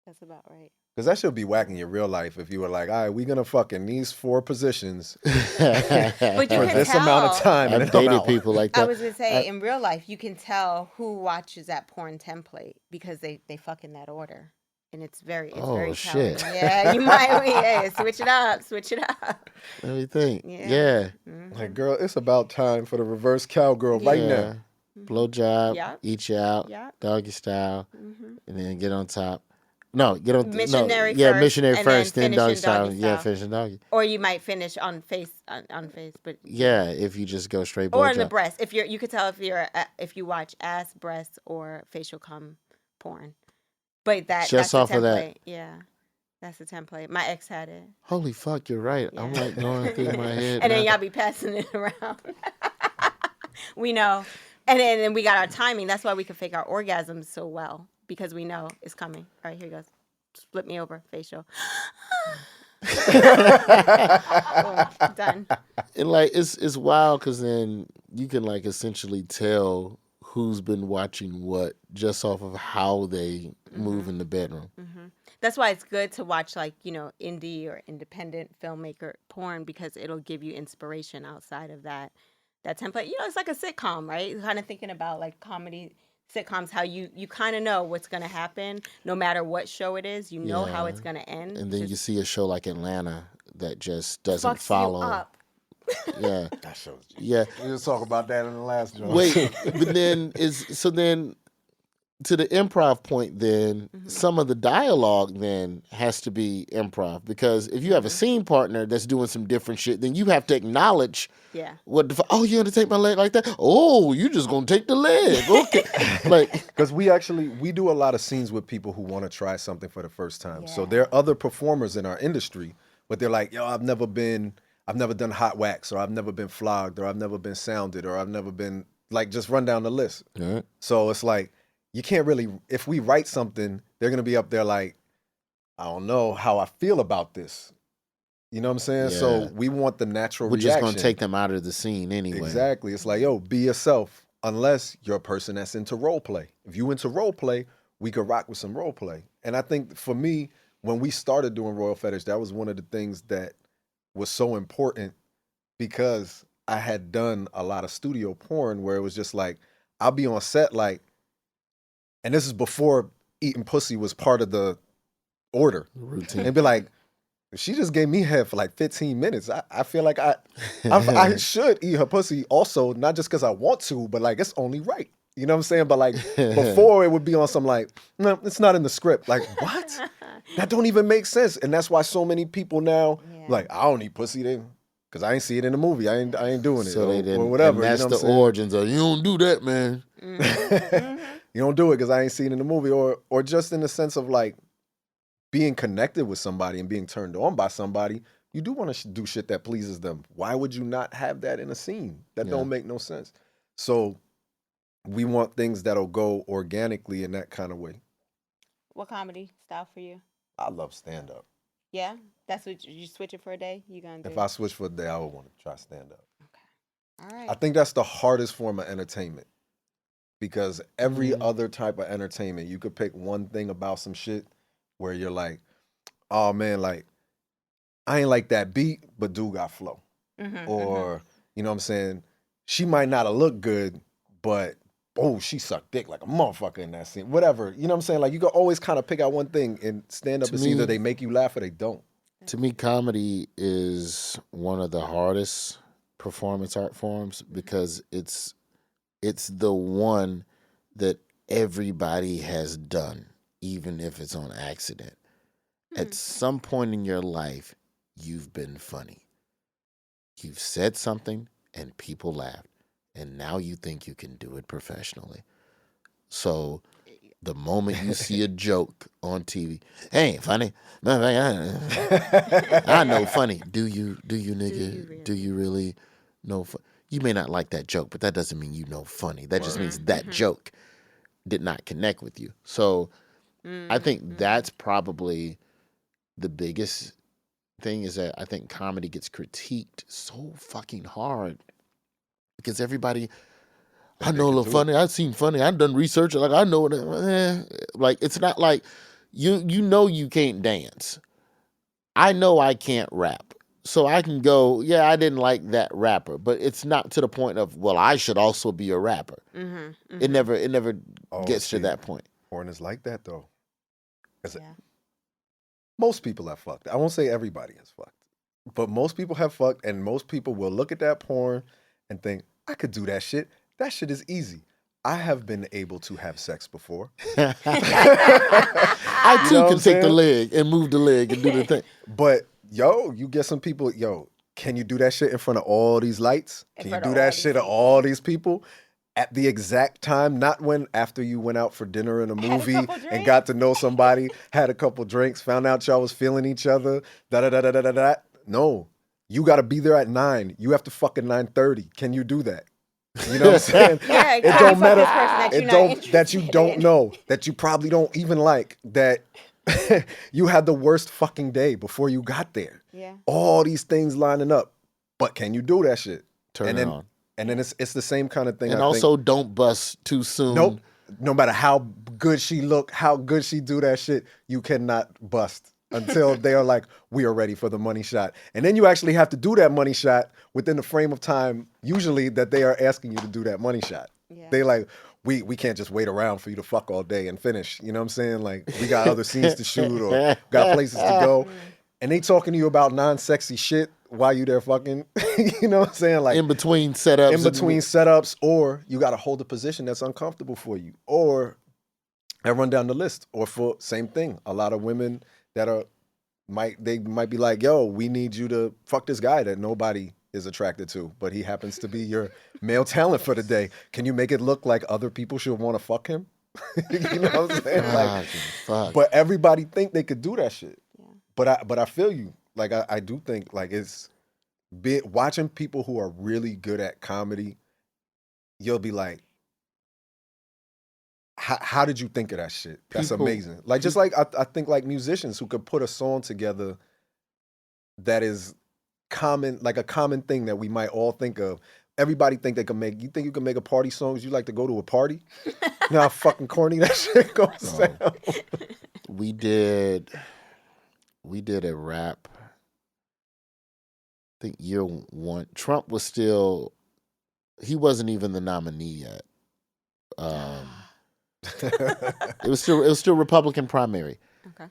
That's about right. Because that should be whack in your real life if you were like, all right, we're going to fuck in these 4 positions But you for can this amount of tell. time. And I've then I'm dated out. people like I that. was gonna say, in real life, you can tell who watches that porn template because they fuck in that order, and it's very telling. Shit. Yeah, you might switch it up. Let me think. Yeah. Yeah. Like, girl, it's about time for the reverse cowgirl right now. Blow job, Yep. eat you out, Yep. doggy style, and then get on top. No, get on Missionary Yeah, first, missionary and first, then then doggy finish in style. doggy Yeah, style. finish in doggy. Or you might finish on face, but Yeah, if you just go straight blow or in the job. breast. If you could tell if you watch ass, breasts, or facial cum porn. But that's Just the off of that. template. Yeah, that's the template. My ex had it. Holy fuck, you're right. I'm Yeah. like going through my head. And then now. y'all be passing it around. We know. And then we got our timing. That's why we can fake our orgasms so well, because we know it's coming. All right, here goes. Flip me over, facial. Done. And like it's wild because then you can like essentially tell who's been watching what just off of how they move in the bedroom. That's why it's good to watch like, indie or independent filmmaker porn, because it'll give you inspiration outside of that template. It's like a sitcom, right? You're kind of thinking about like comedy sitcoms, how you kind of know what's going to happen no matter what show it is. You know how it's going to end. And then you see a show like Atlanta that just doesn't follow. You up. Yeah. That show's Yeah. We just talk about that in the last joint. Wait, but then to the improv point, then some of the dialogue then has to be improv, because if you have a scene partner that's doing some different shit, then you have to acknowledge what you're gonna take my leg like that? Oh, you just gonna take the leg. Okay. Like, because we do a lot of scenes with people who want to try something for the first time. So there are other performers in our industry, but they're like, yo, I've never done hot wax, or I've never been flogged, or I've never been sounded, or I've never been, like, just run down the list. right. So it's like, you can't really, if we write something, they're going to be up there like, I don't know how I feel about this. You know what I'm saying? Yeah. So we want the natural We're reaction. just gonna take them out of the scene anyway. Exactly. It's like, yo, be yourself, unless you're a person that's into role play. If you into role play, we could rock with some role play. And I think for me, when we started doing Royal Fetish, that was one of the things that was so important, because I had done a lot of studio porn where it was just like, I'll be on set like, and this is before eating pussy was part of the order. Routine. And be like, she just gave me head for like 15 minutes. I feel like I should eat her pussy also, not just because I want to, but like it's only right. You know what I'm saying? But like before it would be on some like, no, it's not in the script. Like, what? That don't even make sense. And that's why so many people now, like, I don't eat pussy then, because I ain't see it in the movie. I ain't doing it. So they didn't. Or whatever. And that's you know the origins of, you don't do that, man. You don't do it because I ain't seen it in the movie, or just in the sense of like being connected with somebody and being turned on by somebody. You do want to do shit that pleases them. Why would you not have that in a scene? That don't make no sense. So we want things that'll go organically in that kind of way. What comedy style for you? I love stand up. Yeah, that's what you switch it for a day. You gonna do? If I switch for a day, I would want to try stand up. Okay, all right. I think that's the hardest form of entertainment, because every other type of entertainment, you could pick one thing about some shit where you're like, oh man, like I ain't like that beat, but dude got flow. Or, you know what I'm saying? She might not have looked good, but oh, she sucked dick like a motherfucker in that scene. Whatever. You know what I'm saying? Like you can always kind of pick out one thing, and stand up is either they make you laugh or they don't. To me, comedy is one of the hardest performance art forms, because it's the one that everybody has done, even if it's on accident. At some point in your life, you've been funny. You've said something and people laughed, and now you think you can do it professionally. So the moment you see a joke on TV, hey, ain't funny. I know funny. Do you nigga? Do you really know? You may not like that joke, but that doesn't mean you know funny. That just means that joke did not connect with you. So I think that's probably the biggest thing, is that I think comedy gets critiqued so fucking hard, because everybody, I know a little funny. I've seen funny. I've done research. Like I know like it's not like you know you can't dance. I know I can't rap. So I can go, yeah, I didn't like that rapper, but it's not to the point of, well, I should also be a rapper. It never gets to that point. Porn is like that though. Most people have fucked. I won't say everybody has fucked, but most people have fucked, and most people will look at that porn and think, I could do that shit. That shit is easy. I have been able to have sex before. I too can take the leg and move the leg and do the thing. But yo, you get some people, can you do that shit in front of all these lights? Can you do that shit to all these people at the exact time? Not after you went out for dinner and a movie and got to know somebody, had a couple drinks, found out y'all was feeling each other, da-da-da-da-da-da. No, you got to be there at 9. You have to fuck at 9:30. Can you do that? You know what I'm saying? Yeah, It don't matter. That You don't know, that you probably don't even like, that you had the worst fucking day before you got there. Yeah. All these things lining up, but can you do that shit? Turn it on. And then it's the same kind of thing. And also, don't bust too soon. Nope. No matter how good she look, how good she do that shit, you cannot bust until they are like, we are ready for the money shot. And then you actually have to do that money shot within the frame of time, usually, that they are asking you to do that money shot. Yeah. They like, we can't just wait around for you to fuck all day and finish. You know what I'm saying? Like, we got other scenes to shoot or got places to go. And they talking to you about non-sexy shit while you there fucking, you know what I'm saying? Like in between setups. Or you got to hold a position that's uncomfortable for you. Or I run down the list. Or for same thing, a lot of women that might be like, yo, we need you to fuck this guy that nobody is attracted to, but he happens to be your male talent for the day. Can you make it look like other people should want to fuck him? You know what I'm saying? Like, but everybody think they could do that shit. But I feel you. Like, I do think, like, it's watching people who are really good at comedy, you'll be like, how did you think of that shit? That's amazing. Like, just like I think like musicians who could put a song together that is common, like a common thing that we might all think of. Everybody think they can make. You think you can make a party song? Would you like to go to a party? You know how fucking corny that shit goes sound. We did a rap, I think year one. Trump was still, he wasn't even the nominee yet. It was still Republican primary. Okay.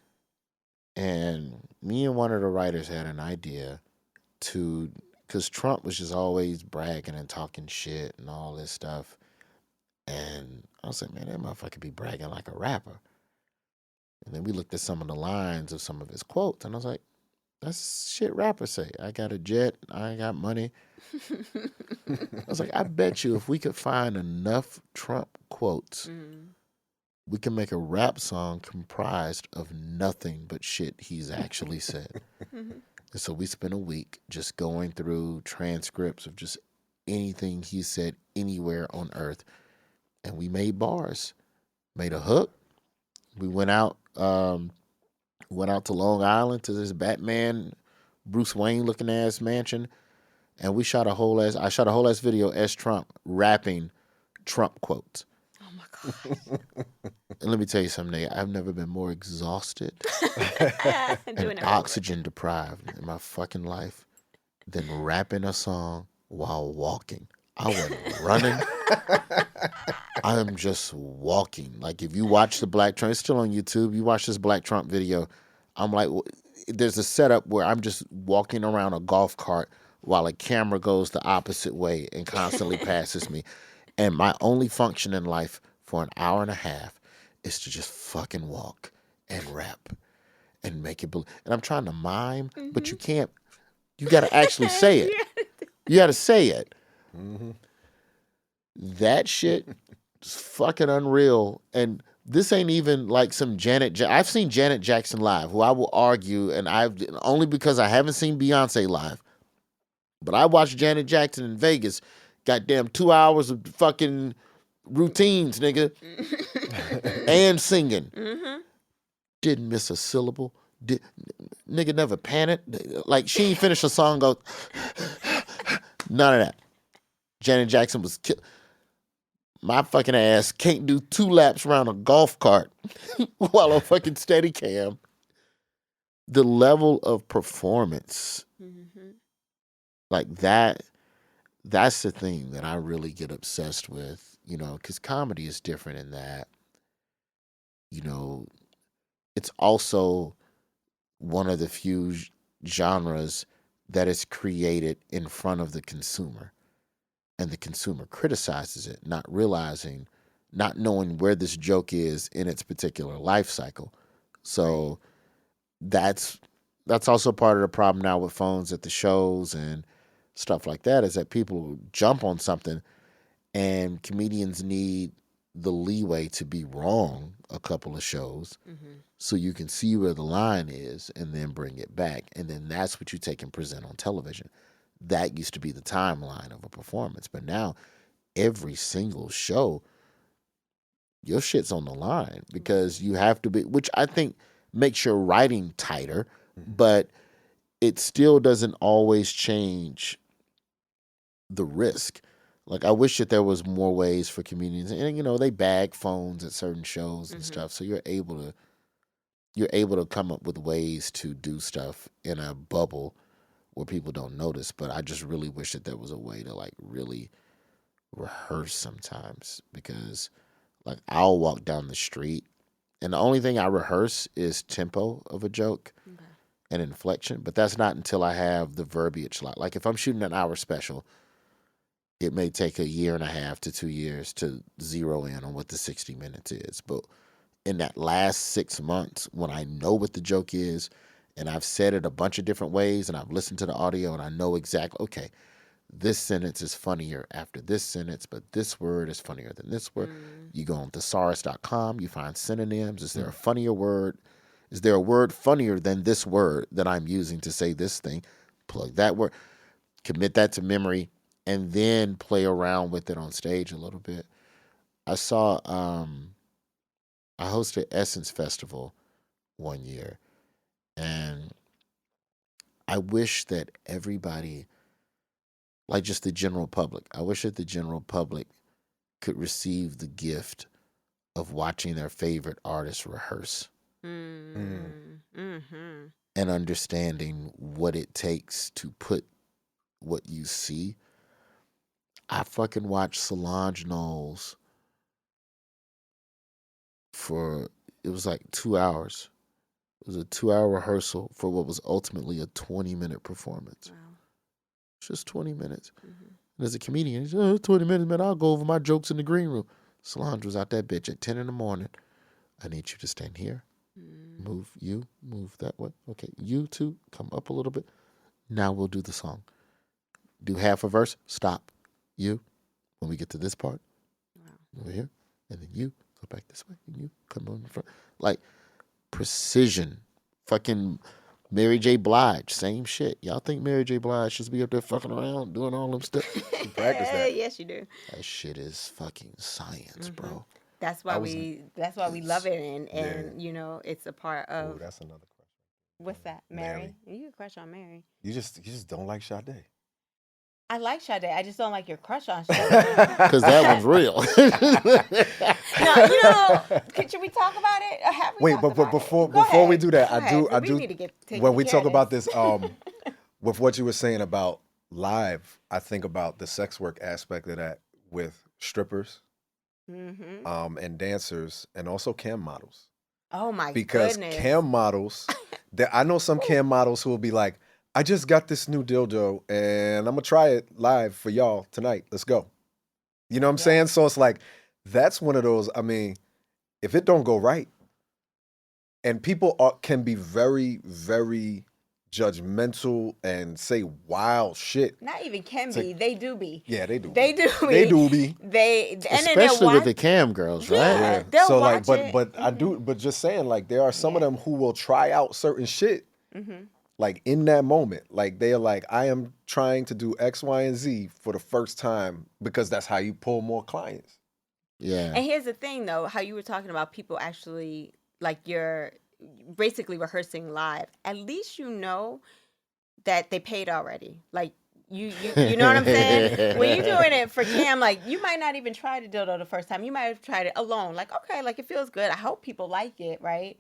And me and one of the writers had an idea because Trump was just always bragging and talking shit and all this stuff. And I was like, man, that motherfucker be bragging like a rapper. And then we looked at some of the lines of some of his quotes, and I was like, that's shit rappers say. I got a jet, I got money. I was like, I bet you if we could find enough Trump quotes, we can make a rap song comprised of nothing but shit he's actually said. And so we spent a week just going through transcripts of just anything he said anywhere on earth. And we made bars, made a hook. We went out to Long Island to this Batman, Bruce Wayne looking ass mansion, and I shot a whole ass video as Trump rapping Trump quotes. Oh my God. And let me tell you something, nigga, I've never been more exhausted and oxygen deprived in my fucking life than rapping a song while walking. I wasn't running. I am just walking. Like, if you watch the Black Trump, it's still on YouTube. You watch this Black Trump video. I'm like, there's a setup where I'm just walking around a golf cart while a camera goes the opposite way and constantly passes me. And my only function in life for an hour and a half is to just fucking walk and rap and make it. And I'm trying to mime, but you can't. You got to actually say it. You got to say it. Mm-hmm. That shit is fucking unreal. And this ain't even like some I've seen Janet Jackson live, who I will argue, and only because I haven't seen Beyonce live, but I watched Janet Jackson in Vegas. Goddamn 2 hours of fucking routines, nigga. And singing. Mm-hmm. Didn't miss a syllable. Nigga never panicked. Like, she ain't finished a song, go, none of that. Janet Jackson was killed. My fucking ass can't do 2 laps around a golf cart while on fucking Steadicam. The level of performance, like that's the thing that I really get obsessed with, you know, because comedy is different in that, you know, it's also one of the few genres that is created in front of the consumer. And the consumer criticizes it, not knowing where this joke is in its particular life cycle. So that's also part of the problem now with phones at the shows and stuff like that, is that people jump on something, and comedians need the leeway to be wrong a couple of shows so you can see where the line is and then bring it back. And then that's what you take and present on television. That used to be the timeline of a performance. But now every single show, your shit's on the line because you have to be, which I think makes your writing tighter, but it still doesn't always change the risk. Like, I wish that there was more ways for comedians, and they bag phones at certain shows and stuff, so you're able to come up with ways to do stuff in a bubble where people don't notice. But I just really wish that there was a way to like really rehearse sometimes, because like I'll walk down the street and the only thing I rehearse is tempo of a joke and inflection, but that's not until I have the verbiage. Like if I'm shooting an hour special, it may take 1.5 to 2 years to zero in on what the 60 minutes is. But in that last 6 months, when I know what the joke is and I've said it a bunch of different ways and I've listened to the audio and I know exactly, okay, this sentence is funnier after this sentence, but this word is funnier than this word. You go on thesaurus.com, you find synonyms. Is there a funnier word? Is there a word funnier than this word that I'm using to say this thing? Plug that word, commit that to memory, and then play around with it on stage a little bit. I hosted Essence Festival one year, and I wish that everybody, like just the general public, I wish that the general public could receive the gift of watching their favorite artists rehearse and understanding what it takes to put what you see. I fucking watched Solange Knowles it was like 2 hours. It was a 2-hour rehearsal for what was ultimately a 20-minute performance. Wow. It's just 20 minutes. And as a comedian, he said, 20 minutes, man, I'll go over my jokes in the green room. Solange was out that bitch at 10 in the morning. I need you to stand here. Move that way. Okay, you two, come up a little bit. Now we'll do the song. Do half a verse, stop. You, when we get to this part, over here, and then you go back this way, and you come on in front. Like, precision. Fucking Mary J. Blige, same shit. Y'all think Mary J. Blige should be up there fucking around doing all them stuff? You practice that. Yes, you do. That shit is fucking science, bro. That's why we love it, and it's a part of. Oh, that's another question. What's that, Mary? You can crush on Mary. You just don't like Sade. I like Sade. I just don't like your crush on Sade. Because that one's real. No, should we talk about it? Or have we Wait, but before we do that, I do. Need to get when we talk about this, with what you were saying about live, I think about the sex work aspect of that with strippers, and dancers, and also cam models. Oh my goodness! Because cam models, I know some cam models who will be like, I just got this new dildo and I'm going to try it live for y'all tonight. Let's go. You know what I'm saying? So it's like, that's one of those, I mean, if it don't go right, and people can be very, very judgmental and say wild shit. Not even can be, they do be. Yeah, they do. They do be. They do be. Especially with the cam girls, right? Yeah, they'll so watch like, it. but I do, but just saying, like, there are some of them who will try out certain shit. Like in that moment, like they are like, I am trying to do X, Y, and Z for the first time, because that's how you pull more clients. Yeah. And here's the thing though, how you were talking about people actually, like, you're basically rehearsing live. At least you know that they paid already. Like you know what I'm saying? When you're doing it for cam, like you might not even try the dildo the first time. You might have tried it alone. Like, okay, like it feels good. I hope people like it, right?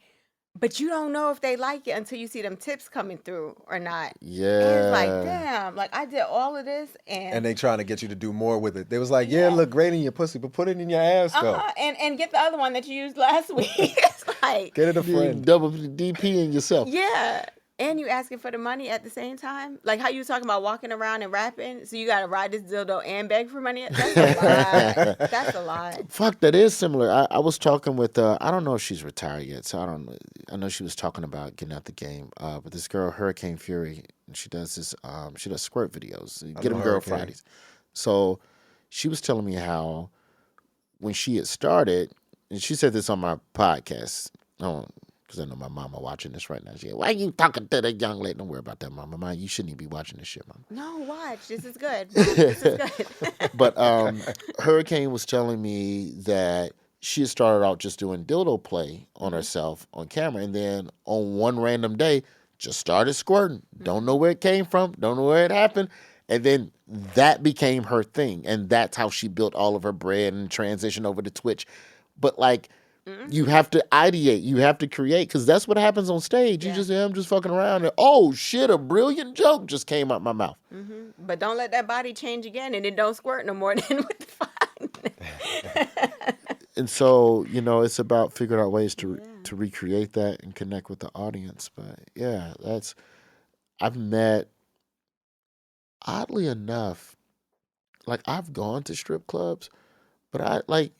But you don't know if they like it until you see them tips coming through or not. Yeah. And it's like, damn, like I did all of this and they trying to get you to do more with it. They was like, yeah, look great in your pussy, but put it in your ass though. And get the other one that you used last week. It's like, get it a friend. Double DP in yourself. Yeah. And you asking for the money at the same time? Like how you talking about walking around and rapping, so you got to ride this dildo and beg for money? That's a lot. That's a lot. Fuck, that is similar. I was talking with, I don't know if she's retired yet, so I know she was talking about getting out the game, but this girl, Hurricane Fury, she does this, she does squirt videos, Get 'em Girl Fridays. So she was telling me how when she had started, and she said this on my podcast, because I know my mama watching this right now. She, why are you talking to that young lady? Don't worry about that, mama. Mama, you shouldn't even be watching this shit, mama. No, watch. This is good. This is good. But Hurricane was telling me that she had started out just doing dildo play on herself on camera, and then on one random day, just started squirting. Don't know where it came from. Don't know where it happened. And then that became her thing. And that's how she built all of her bread and transitioned over to Twitch. But like, you have to ideate. You have to create, because that's what happens on stage. You just say, I'm just fucking around. And, oh, shit, a brilliant joke just came out my mouth. But don't let that body change again, and it don't squirt no more. Then what the fuck? And so, you know, it's about figuring out ways to recreate that and connect with the audience. But yeah, I've met, oddly enough, like I've gone to strip clubs, but I like,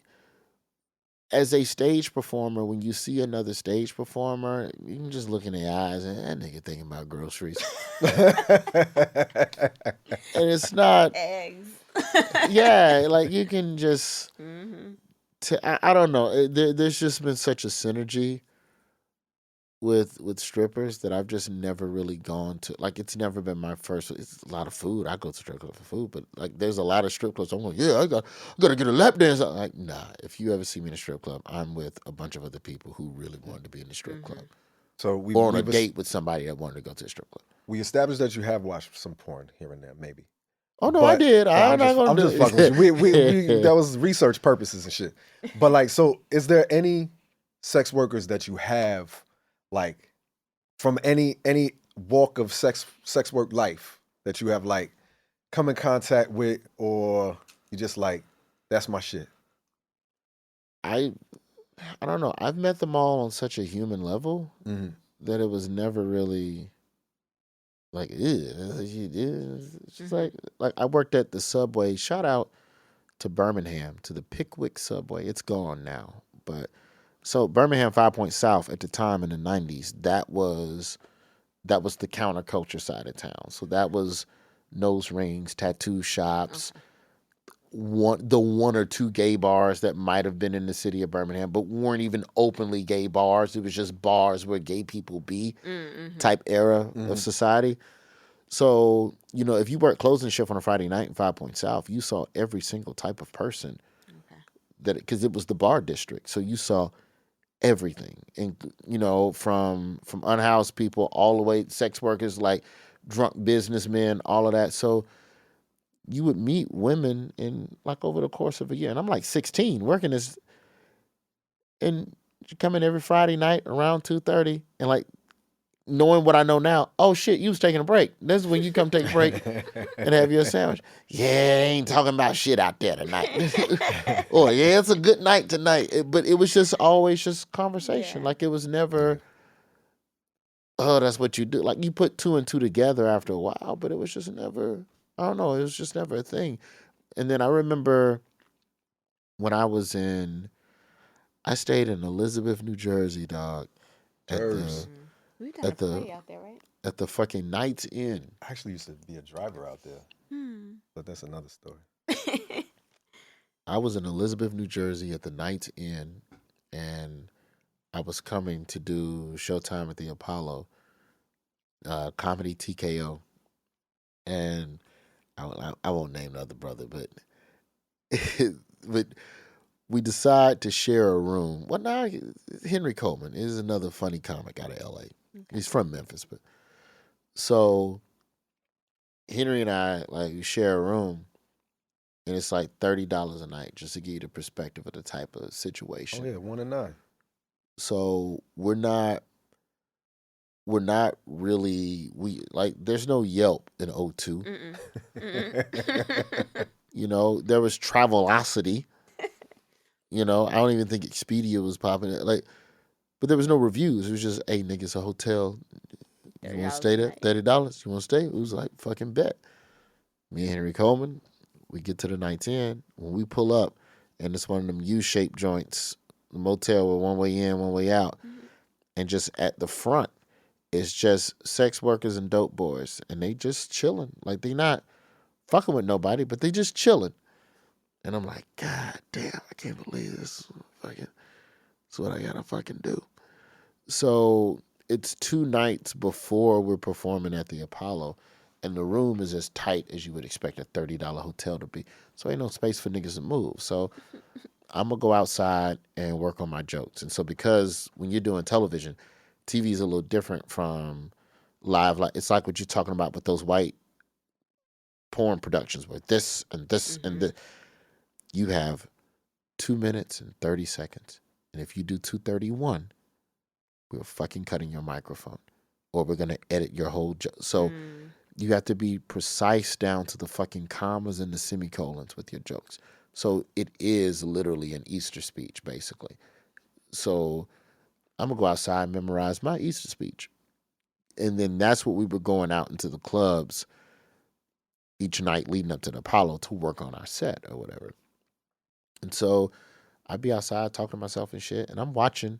as a stage performer, when you see another stage performer, you can just look in their eyes and that nigga thinking about groceries. And it's not Eggs. yeah, like you can just I don't know. There's just been such a synergy with strippers that I've just never really gone to. Like, it's never been my first. It's a lot of food. I go to strip club for food, but like, there's a lot of strip clubs. I'm like, yeah, I gotta get a lap dance. I'm like, nah. If you ever see me in a strip club, I'm with a bunch of other people who really wanted to be in the strip club, So or on a date with somebody that wanted to go to a strip club. We established that you have watched some porn here and there, maybe. Oh no, I did. I'm just fucking with you. We that was research purposes and shit. But like, so is there any sex workers that you have, like, from any walk of sex work life that you have like come in contact with, or you just like, that's my shit? I don't know. I've met them all on such a human level that it was never really like, it's just like I worked at the subway. Shout out to Birmingham, to the Pickwick subway. It's gone now, but so Birmingham 5 Points South at the time in the 90s, that was the counterculture side of town. So that was nose rings, tattoo shops, the one or two gay bars that might have been in the city of Birmingham, but weren't even openly gay bars. It was just bars where gay people be type era of society. So, you know, if you worked closing shift on a Friday night in 5 Points South, you saw every single type of person because it was the bar district. So you saw everything, and you know, from unhoused people all the way sex workers, like drunk businessmen, all of that. So you would meet women in like over the course of a year, and I'm like 16 working this, and you come in every Friday night around 2:30, and like knowing what I know now, oh shit, you was taking a break. This is when you come take a break and have your sandwich. Yeah, ain't talking about shit out there tonight. Or yeah, it's a good night tonight. But it was just always just conversation. Like, it was never, oh, that's what you do. Like, you put two and two together after a while, but it was just never, I don't know, it was just never a thing. And then I remember when I stayed in Elizabeth, New Jersey, dog. We got a play out there, right? At the fucking Night's Inn. I actually used to be a driver out there, but that's another story. I was in Elizabeth, New Jersey at the Night's Inn, and I was coming to do Showtime at the Apollo, comedy TKO, and I won't name the other brother, but but we decide to share a room. Well, now Henry Coleman is another funny comic out of LA. Okay. He's from Memphis, but so Henry and I like share a room, and it's like $30 a night, just to give you the perspective of the type of situation. Oh yeah, 1 and 9. So we're not really, there's no Yelp in 02. You know, there was Travelocity. You know, I don't even think Expedia was popping it. Like, but there was no reviews. It was just, hey, nigga, it's a hotel. You want to stay there? $30. You want to stay? It was like, fucking bet. Me and Henry Coleman, we get to the Night's Inn. When we pull up, and it's one of them U-shaped joints, the motel with one way in, one way out. And just at the front, it's just sex workers and dope boys. And they just chilling. Like, they not fucking with nobody, but they just chilling. And I'm like, God damn, I can't believe this. Fucking, that's what I gotta fucking do. So it's 2 nights before we're performing at the Apollo, and the room is as tight as you would expect a $30 hotel to be. So ain't no space for niggas to move. So I'm gonna go outside and work on my jokes. And so because when you're doing television, TV is a little different from live. Like it's like what you're talking about with those white porn productions where this and this and this. You have 2 minutes and 30 seconds. And if you do 2:31, we're fucking cutting your microphone. Or we're gonna edit your whole joke. So you have to be precise down to the fucking commas and the semicolons with your jokes. So it is literally an Easter speech, basically. So I'm going to go outside and memorize my Easter speech. And then that's what we were going out into the clubs each night leading up to the Apollo to work on our set or whatever. And so I'd be outside talking to myself and shit, and I'm watching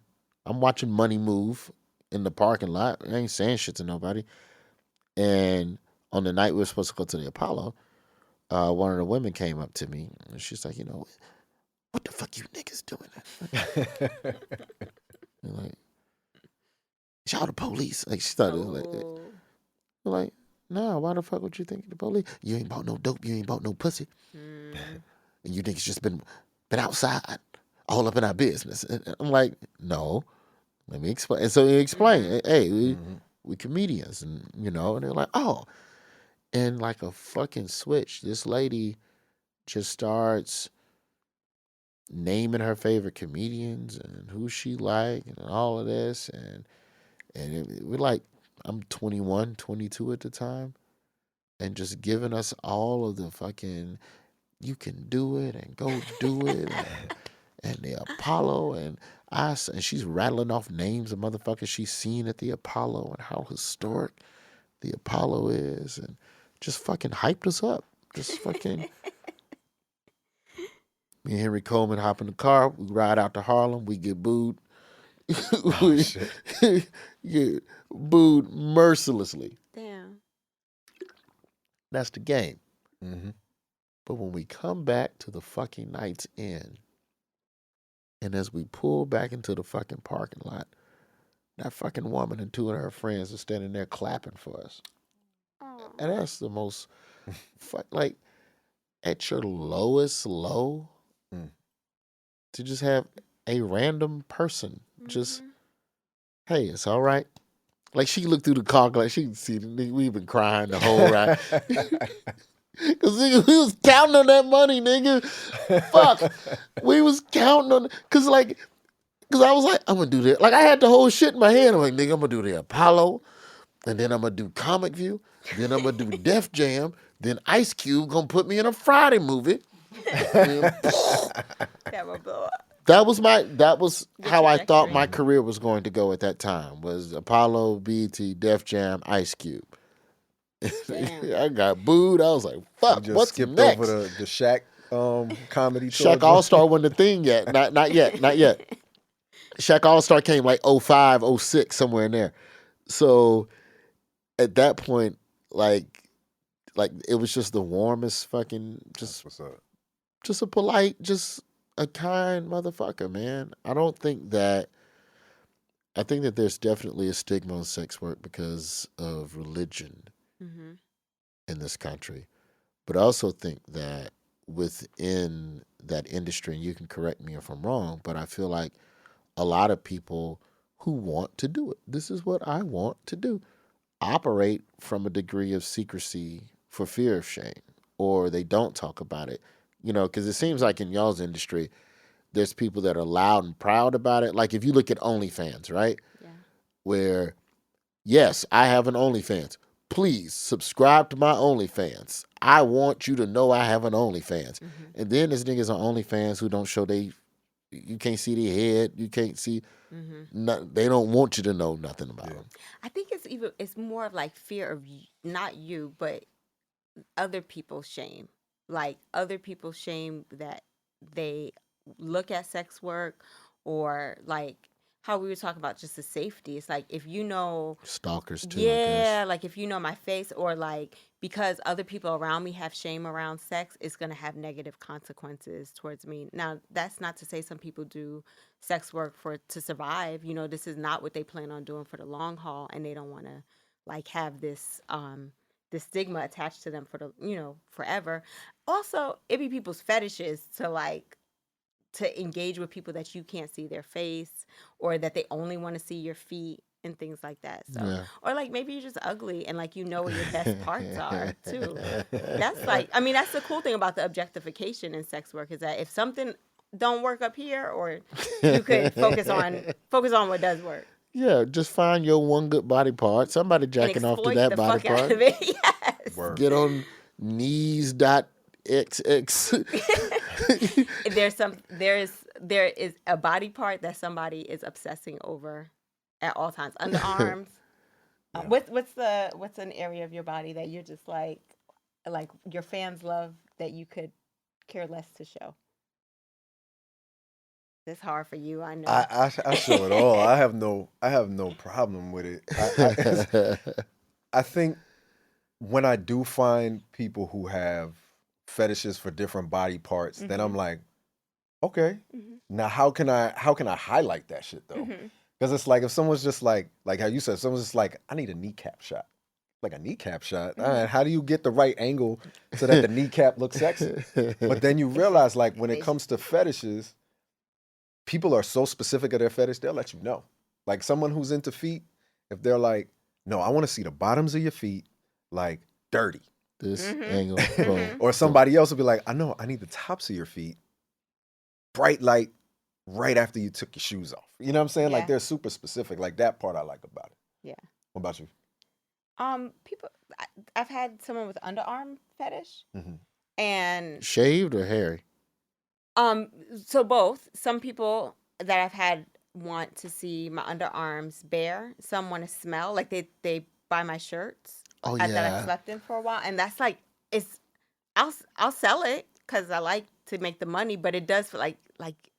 money move in the parking lot. I ain't saying shit to nobody. And on the night we were supposed to go to the Apollo, one of the women came up to me and she's like, what the fuck you niggas doing? And like, y'all the police. Like she started like, nah, why the fuck would you think the police? You ain't bought no dope, you ain't bought no pussy. And you niggas just been outside, all up in our business. And I'm like, no, let me explain. And so he explained, hey, we comedians, and and they're like, oh. And like a fucking switch, this lady just starts naming her favorite comedians and who she like and all of this. And we're like, I'm 21, 22 at the time. And just giving us all of the fucking, you can do it and go do it. And the Apollo and she's rattling off names of motherfuckers she's seen at the Apollo and how historic the Apollo is. And just fucking hyped us up. Just fucking. Me and Henry Coleman hop in the car. We ride out to Harlem. We get booed. We get booed mercilessly. Damn. That's the game. But when we come back to the fucking night's end, and as we pull back into the fucking parking lot, that fucking woman and two of her friends are standing there clapping for us. And that's the most, like, at your lowest low, to just have a random person just, hey, it's all right. Like, she looked through the car, like, she can see the nigga, we've been crying the whole ride. Because nigga, we was counting on that money, nigga. Fuck. We was counting on, because I was like, I'm going to do that. Like, I had the whole shit in my head. I'm like, nigga, I'm going to do the Apollo. And then I'm going to do Comic View. Then I'm going to do Def Jam. Then Ice Cube going to put me in a Friday movie. That was how I thought my career was going to go at that time. Was Apollo, BET, Def Jam, Ice Cube. I got booed. I was like, fuck, you just what's skipped next? over the Shaq comedy Shaq All-Star wasn't a thing yet. Not yet. Shaq All-Star came like 05, 06, somewhere in there. So at that point, like it was just the warmest fucking, just a polite, just a kind motherfucker, man. I think that there's definitely a stigma on sex work because of religion in this country. But I also think that within that industry, and you can correct me if I'm wrong, but I feel like a lot of people who want to do it, this is what I want to do, operate from a degree of secrecy for fear of shame, or they don't talk about it, because it seems like in y'all's industry, there's people that are loud and proud about it. Like if you look at OnlyFans, right? Yeah. Where, yes, I have an OnlyFans. Please subscribe to my OnlyFans. I want you to know I have an OnlyFans. And then there's niggas on OnlyFans who don't show you can't see their head. You can't see, they don't want you to know nothing about them. I think it's more of like fear of not you, but other people's shame. Like other people's shame that they look at sex work, or like how we were talking about just the safety. It's like if you know Stalkers too. Yeah, like if you know my face, or like because other people around me have shame around sex, it's gonna have negative consequences towards me. Now, that's not to say some people do sex work to survive. You know, this is not what they plan on doing for the long haul, and they don't want to like have this this stigma attached to them for the forever. Also, it be people's fetishes to engage with people that you can't see their face, or that they only want to see your feet and things like that. So, or like maybe you're just ugly and like where your best parts are too. That's that's the cool thing about the objectification in sex work, is that if something don't work up here, or you could focus on what does work. Yeah, just find your one good body part. Somebody jacking off to that body part. Yes. Word. Get on knees.xx. There is a body part that somebody is obsessing over at all times. Underarms. What's an area of your body that you're just like your fans love that you could care less to show? It's hard for you, I know. I show it all. I have no problem with it. I think when I do find people who have fetishes for different body parts, then I'm like, okay, now how can I highlight that shit though? Because it's like if someone's just like how you said, someone's just like, I need a kneecap shot. Like a kneecap shot. All right, how do you get the right angle so that the kneecap looks sexy? But then you realize, like, when it comes to fetishes, people are so specific of their fetish, they'll let you know. Like someone who's into feet, if they're like, no, I want to see the bottoms of your feet, like, dirty. This angle. Or somebody else will be like, I know, I need the tops of your feet, bright light, right after you took your shoes off. You know what I'm saying? Yeah. Like, they're super specific. Like, that part I like about it. Yeah. What about you? I've had someone with underarm fetish, and shaved or hairy? So both. Some people that I've had want to see my underarms bare. Some want to smell, like they buy my shirts that I slept in for a while, and that's like I'll sell it because I like to make the money, but it does feel like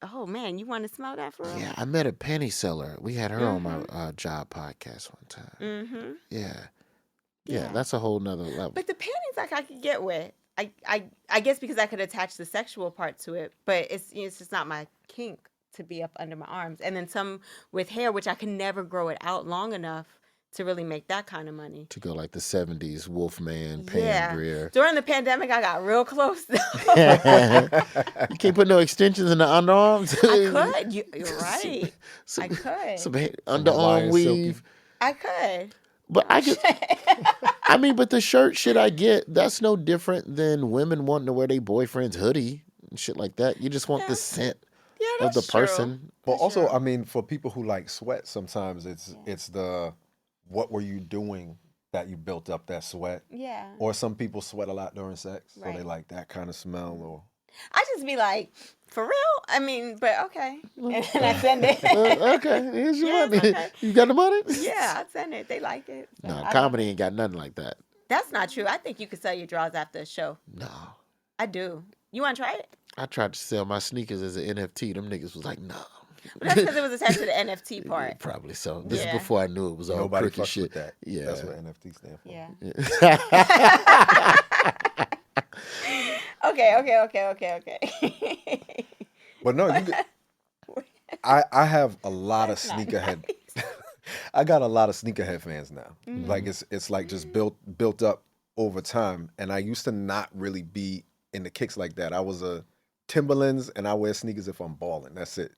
oh man, you want to smell that for real? Yeah, I met a penny seller. We had her on my job podcast one time. Yeah, that's a whole nother level. But the panties I could get with. I guess because I could attach the sexual part to it, but it's just not my kink to be up under my arms. And then some with hair, which I can never grow it out long enough to really make that kind of money. To go like the 70s Wolfman, Pam Grier. During the pandemic, I got real close. You can't put no extensions in the underarms. I could. You're right. I could. Some underarm weave. I could. But but the shirt shit I get, that's no different than women wanting to wear their boyfriend's hoodie and shit like that. You just want the scent of the person. But also, I mean, for people who like sweat, sometimes it's the what were you doing that you built up that sweat? Yeah. Or some people sweat a lot during sex, so they like that kind of smell. Or I just be like, for real? I mean, but okay. And I send it. Okay, here's your money. Okay. You got the money? Yeah, I'll send it. They like it. So no, comedy ain't got nothing like that. That's not true. I think you could sell your drawers after a show. No. I do. You want to try it? I tried to sell my sneakers as an NFT. Them niggas was like, no. But that's because it was attached to the NFT part. Probably so. This is before I knew it was all nobody crooked shit. With that. Yeah. That's what NFT stands for. Yeah. Okay. But no, I have a lot of sneakerhead. Nice. I got a lot of sneakerhead fans now. Like it's like just built up over time. And I used to not really be in the kicks like that. I was a Timberlands and I wear sneakers if I'm balling. That's it.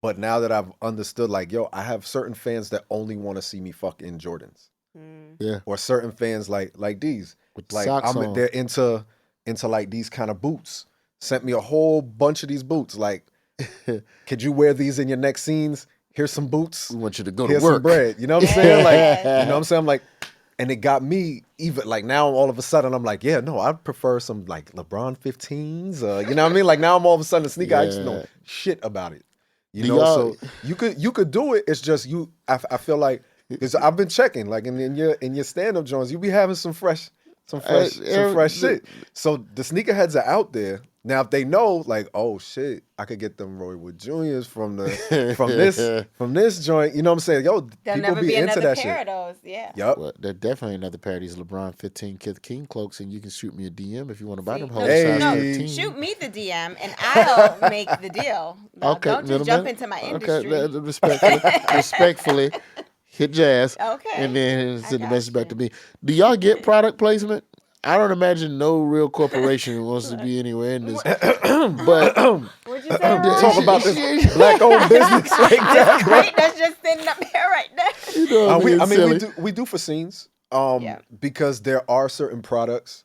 But now that I've understood, like, yo, I have certain fans that only want to see me fuck in Jordans. Yeah. Or certain fans like these. With like they're into like these kind of boots. Sent me a whole bunch of these boots. Like, could you wear these in your next scenes? Here's some boots. We want you to go Here's to work. Some bread. You know what I'm saying? Like, you know what I'm saying? I'm like, and it got me even like now all of a sudden I'm like, yeah, no, I prefer some like LeBron 15s. You know what I mean? Like now I'm all of a sudden a sneaker. I just know shit about it. You know, so you could do it. It's just I feel like because I've been checking like in your stand-up joints, you be having some fresh some fresh shit. So the sneakerheads are out there. Now, if they know, like, oh shit, I could get them Roy Wood Juniors from this joint. You know what I'm saying? Yo, There'll people never be be into another that pair shit. of those. Yeah. Yep. Well, there definitely another pair of these LeBron 15 King cloaks, and you can shoot me a DM if you want to buy them. Whole Hey. size 13. Shoot me the DM, and I'll make the deal. No, Okay, don't just jump into my industry. Okay, respectfully, hit Jazz. Okay. And then send the got message back you. to me. Do y'all get product placement? I don't imagine no real corporation wants to be anywhere in this. But What'd you say, Roy? Talk about this black-owned business like that. Great, that's just sitting up here right now. you know, what we do for scenes. Because there are certain products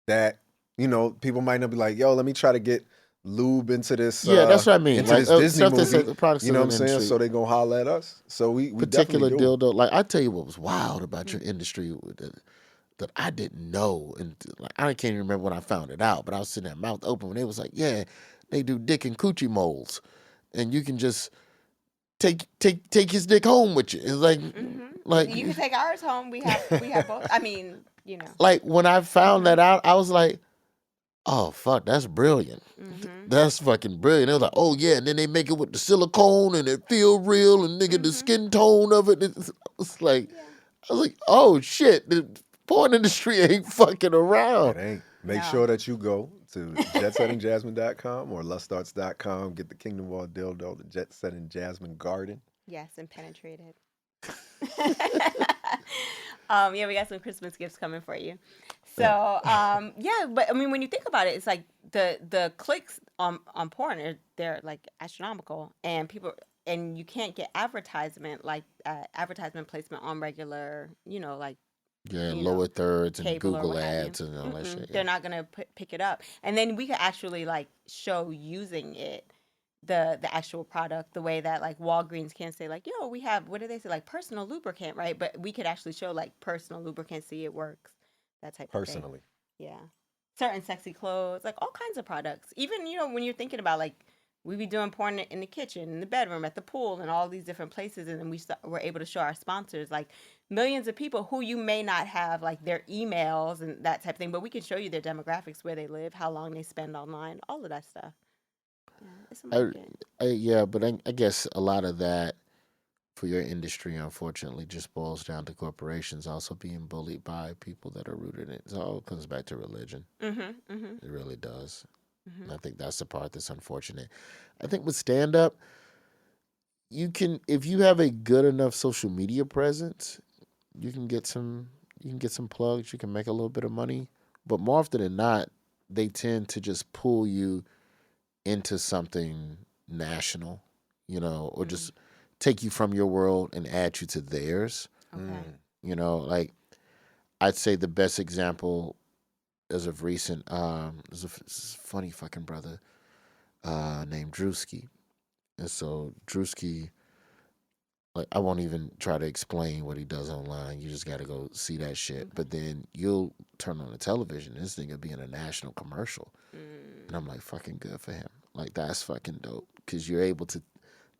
that, you know, people might not be like, yo, let me try to get lube into this. That's what I mean. Into like, this Disney stuff movie. products You know what I'm in the saying? industry. So they gonna holler at us. So we Particular definitely do. dildo. Like, I tell you what was wild about your industry that I didn't know, and like I can't even remember when I found it out. But I was sitting there, mouth open, when they was like, "Yeah, they do dick and coochie molds, and you can just take his dick home with you." It's like, like You can take ours home. We have both. I mean, you know. like when I found that out, I was like, "Oh fuck, that's brilliant. That's fucking brilliant." They was like, "Oh yeah," and then they make it with the silicone and it feel real, and nigga the skin tone of it. It's like, I was like, "Oh shit." The porn industry ain't fucking around. It ain't. Make sure that you go to jetsettingjasmine.com or lustarts.com. Get the Kingdom Wall dildo, the Jet Setting Jasmine Garden. Yes, and penetrated. We got some Christmas gifts coming for you. So, but I mean, when you think about it, it's like the clicks on porn they're like astronomical, and you can't get advertisement placement on regular, like. Lower thirds and cable or Google what have ads you. and all that shit. They're not gonna pick it up, and then we could actually like show using it, the actual product, the way that like Walgreens can say like, yo, we have, what do they say, like personal lubricant, right? But we could actually show like personal lubricant, see it works, that type of thing. Yeah, certain sexy clothes, like all kinds of products. Even when you're thinking about like, we be doing porn in the kitchen, in the bedroom, at the pool, and all these different places, and then we're able to show our sponsors like millions of people who you may not have like their emails and that type of thing, but we can show you their demographics, where they live, how long they spend online, all of that stuff. It's a market. But I guess a lot of that for your industry, unfortunately, just boils down to corporations also being bullied by people that are rooted in it. It all comes back to religion. It really does. And I think that's the part that's unfortunate. I think with stand-up, you can, if you have a good enough social media presence, you can get some plugs, you can make a little bit of money. But more often than not, they tend to just pull you into something national, or just take you from your world and add you to theirs. Okay. Like I'd say the best example as of recent, there's a funny fucking brother named Drewski. And so Drewski, like, I won't even try to explain what he does online. You just got to go see that shit. But then you'll turn on the television, this nigga be in a national commercial. And I'm like, fucking good for him. Like, that's fucking dope. Because you're able to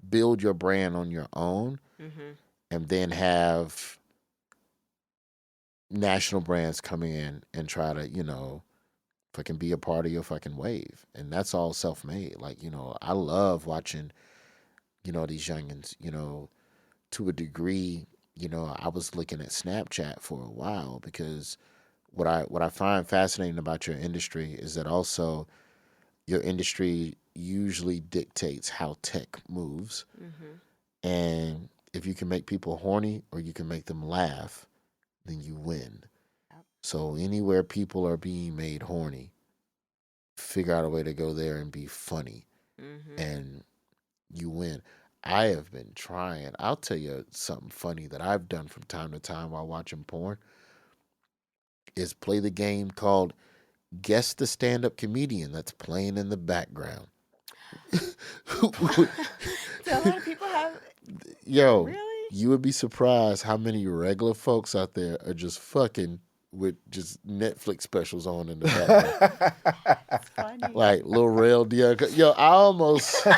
build your brand on your own and then have national brands come in and try to, fucking be a part of your fucking wave. And that's all self-made. Like, I love watching, these youngins, to a degree. I was looking at Snapchat for a while because what I find fascinating about your industry is that also your industry usually dictates how tech moves. And if you can make people horny or you can make them laugh, then you win. So anywhere people are being made horny, figure out a way to go there and be funny, and you win. I have been trying. I'll tell you something funny that I've done from time to time while watching porn is play the game called Guess the Stand-Up Comedian that's playing in the background. So a lot of people have... Yo, Really? you would be surprised how many regular folks out there are just fucking with just Netflix specials on in the background. It's funny. Like Lil Rel, yo, I almost, Maybe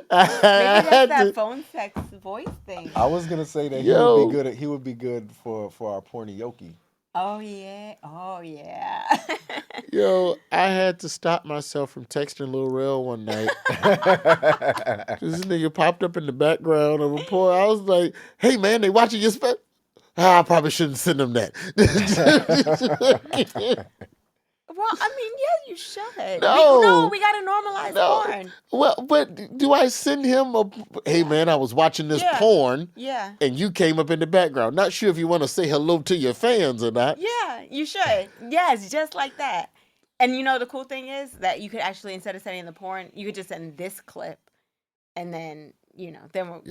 that's that phone sex voice thing. I was gonna say that he would be good for our pornioki. Oh yeah. Yo, I had to stop myself from texting Lil Rel one night. This nigga popped up in the background of a porn. I was like, "Hey man, they watching your special." I probably shouldn't send them that. Well, I mean, yeah, you should. No. We gotta normalize porn. Well, but do I send him hey man, I was watching this porn. Yeah. And you came up in the background. Not sure if you want to say hello to your fans or not. Yeah, you should. Yes, just like that. And the cool thing is that you could actually, instead of sending the porn, you could just send this clip, and then then we'll,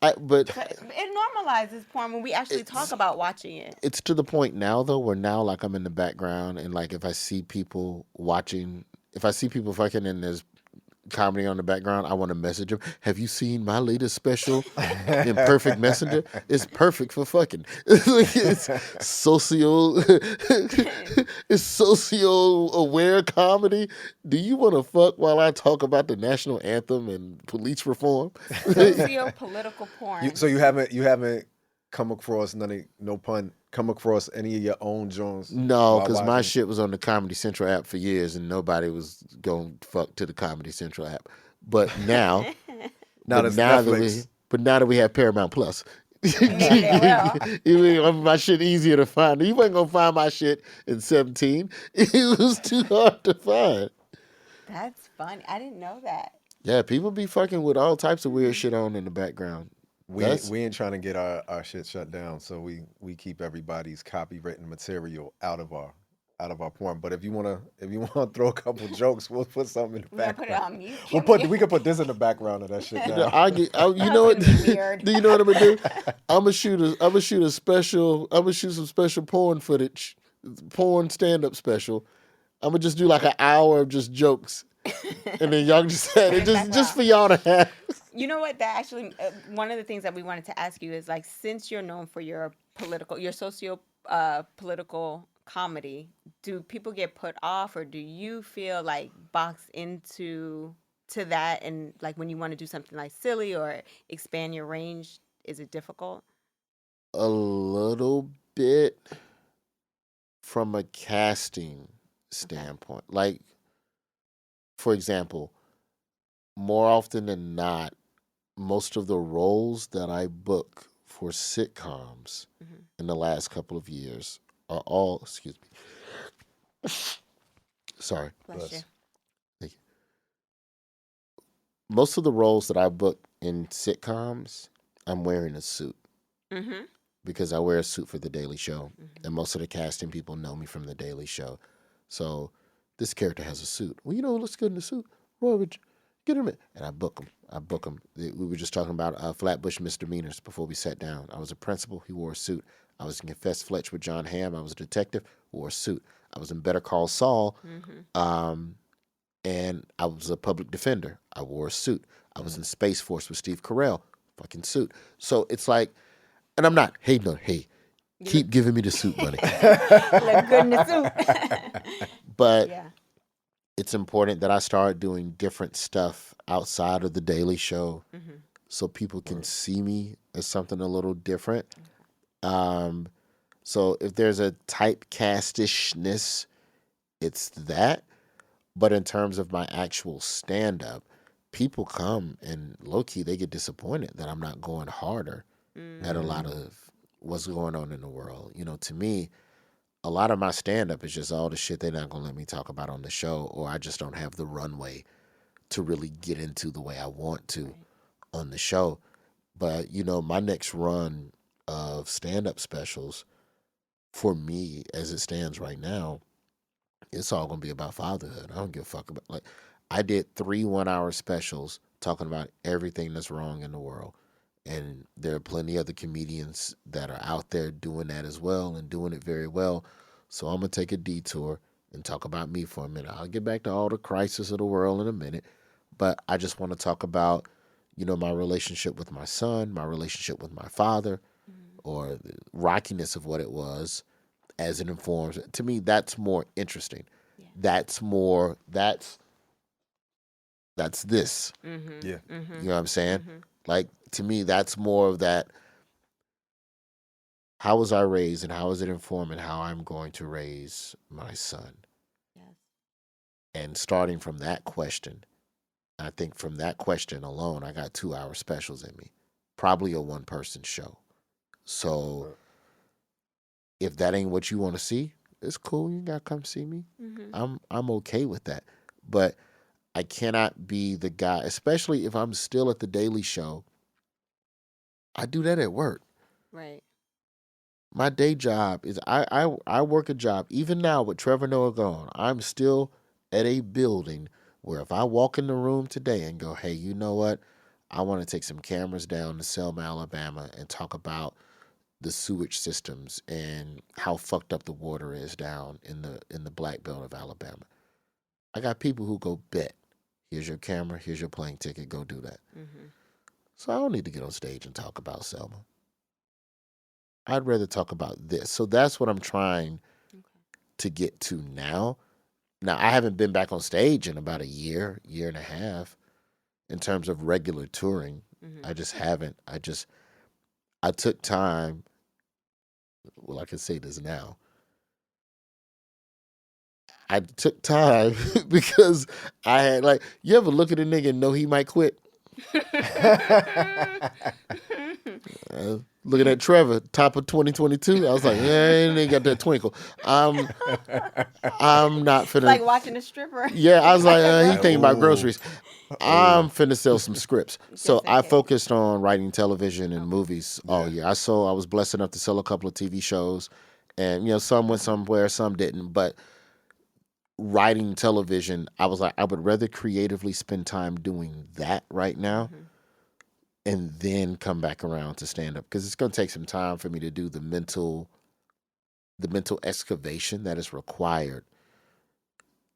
But it normalizes porn when we actually talk about watching it. It's to the point now though where now like I'm in the background and like if I see people fucking and there's comedy on the background, I want to message them. Have you seen my latest special in Perfect Messenger? It's perfect for fucking. It's socio-aware comedy. Do you want to fuck while I talk about the national anthem and police reform? Socio-political porn. So you haven't come across come across any of your own Jones? No, because my shit was on the Comedy Central app for years, and nobody was going fuck to the Comedy Central app. But now, now that we have Paramount Plus, my shit easier to find. You wasn't gonna find my shit in 2017. It was too hard to find. That's funny. I didn't know that. Yeah, people be fucking with all types of weird shit on in the background. We ain't trying to get our shit shut down, so we keep everybody's copywritten material out of our porn. But if you wanna throw a couple jokes, we'll put something in the background. Put it on mute. We can put this in the background of that shit. You know what? Do you know what I'm gonna do? I'm gonna shoot some special porn footage, porn stand-up special. I'm gonna just do like an hour of just jokes. And then y'all just had it just for y'all to have. You know what? That actually one of the things that we wanted to ask you is like, since you're known for your socio-political comedy, do people get put off, or do you feel like boxed into that? And like when you want to do something like silly or expand your range, is it difficult? A little bit from a casting standpoint, like. For example, more often than not, most of the roles that I book for sitcoms in the last couple of years are all, excuse me. Sorry. Bless you. Thank you. Most of the roles that I book in sitcoms, I'm wearing a suit. Mm-hmm. Because I wear a suit for the Daily Show. Mm-hmm. And most of the casting people know me from the Daily Show. So this character has a suit. Well, who looks good in the suit? Roy, get him in. And I book him. We were just talking about Flatbush misdemeanors before we sat down. I was a principal. He wore a suit. I was in Confess Fletch with John Hamm. I was a detective. Wore a suit. I was in Better Call Saul. Mm-hmm. And I was a public defender. I wore a suit. I was in Space Force with Steve Carell. Fucking suit. So it's like, and I'm not, hey, keep giving me the suit, buddy. Look good in the suit. But it's important that I start doing different stuff outside of the Daily Show so people can see me as something a little different. So if there's a typecastishness, it's that. But in terms of my actual stand-up, people come and low-key, they get disappointed that I'm not going harder at a lot of what's going on in the world. To me, a lot of my stand-up is just all the shit they're not going to let me talk about on the show, or I just don't have the runway to really get into the way I want to on the show. But, my next run of stand-up specials, for me, as it stands right now, it's all going to be about fatherhood. I don't give a fuck about, like, I did 3 one-hour specials talking about everything that's wrong in the world. And there are plenty of other comedians that are out there doing that as well and doing it very well. So I'm going to take a detour and talk about me for a minute. I'll get back to all the crisis of the world in a minute. But I just want to talk about, my relationship with my son, my relationship with my father, or the rockiness of what it was as it informs. To me, that's more interesting. Yeah. That's this. Yeah. You know what I'm saying? Like, to me, that's more of that. How was I raised, and how is it informing how I'm going to raise my son? Yes. And starting from that question, I think from that question alone, I got 2-hour specials in me. Probably a one-person show. So if that ain't what you want to see, it's cool. You gotta come see me. I'm okay with that. But I cannot be the guy, especially if I'm still at the Daily Show. I do that at work. Right. My day job is I work a job. Even now with Trevor Noah gone, I'm still at a building where if I walk in the room today and go, hey, you know what? I want to take some cameras down to Selma, Alabama and talk about the sewage systems and how fucked up the water is down in the Black Belt of Alabama. I got people who go, bet. Here's your camera. Here's your plane ticket. Go do that. So I don't need to get on stage and talk about Selma. I'd rather talk about this. So that's what I'm trying to get to now. Now, I haven't been back on stage in about a year and a half in terms of regular touring. I just haven't. I took time. Well, I can say this now. I took time because I had, like, you ever look at a nigga and know he might quit? Looking at Trevor, top of 2022, I was like, yeah, they got that twinkle. I'm not finna. Like watching a stripper. Yeah, I was like, he thinking about groceries. I'm finna sell some scripts. So I focused on writing television and movies all year. I was blessed enough to sell a couple of TV shows, and some went somewhere, some didn't. But writing television, I was like, I would rather creatively spend time doing that right now. And then come back around to stand up, because it's going to take some time for me to do the mental excavation that is required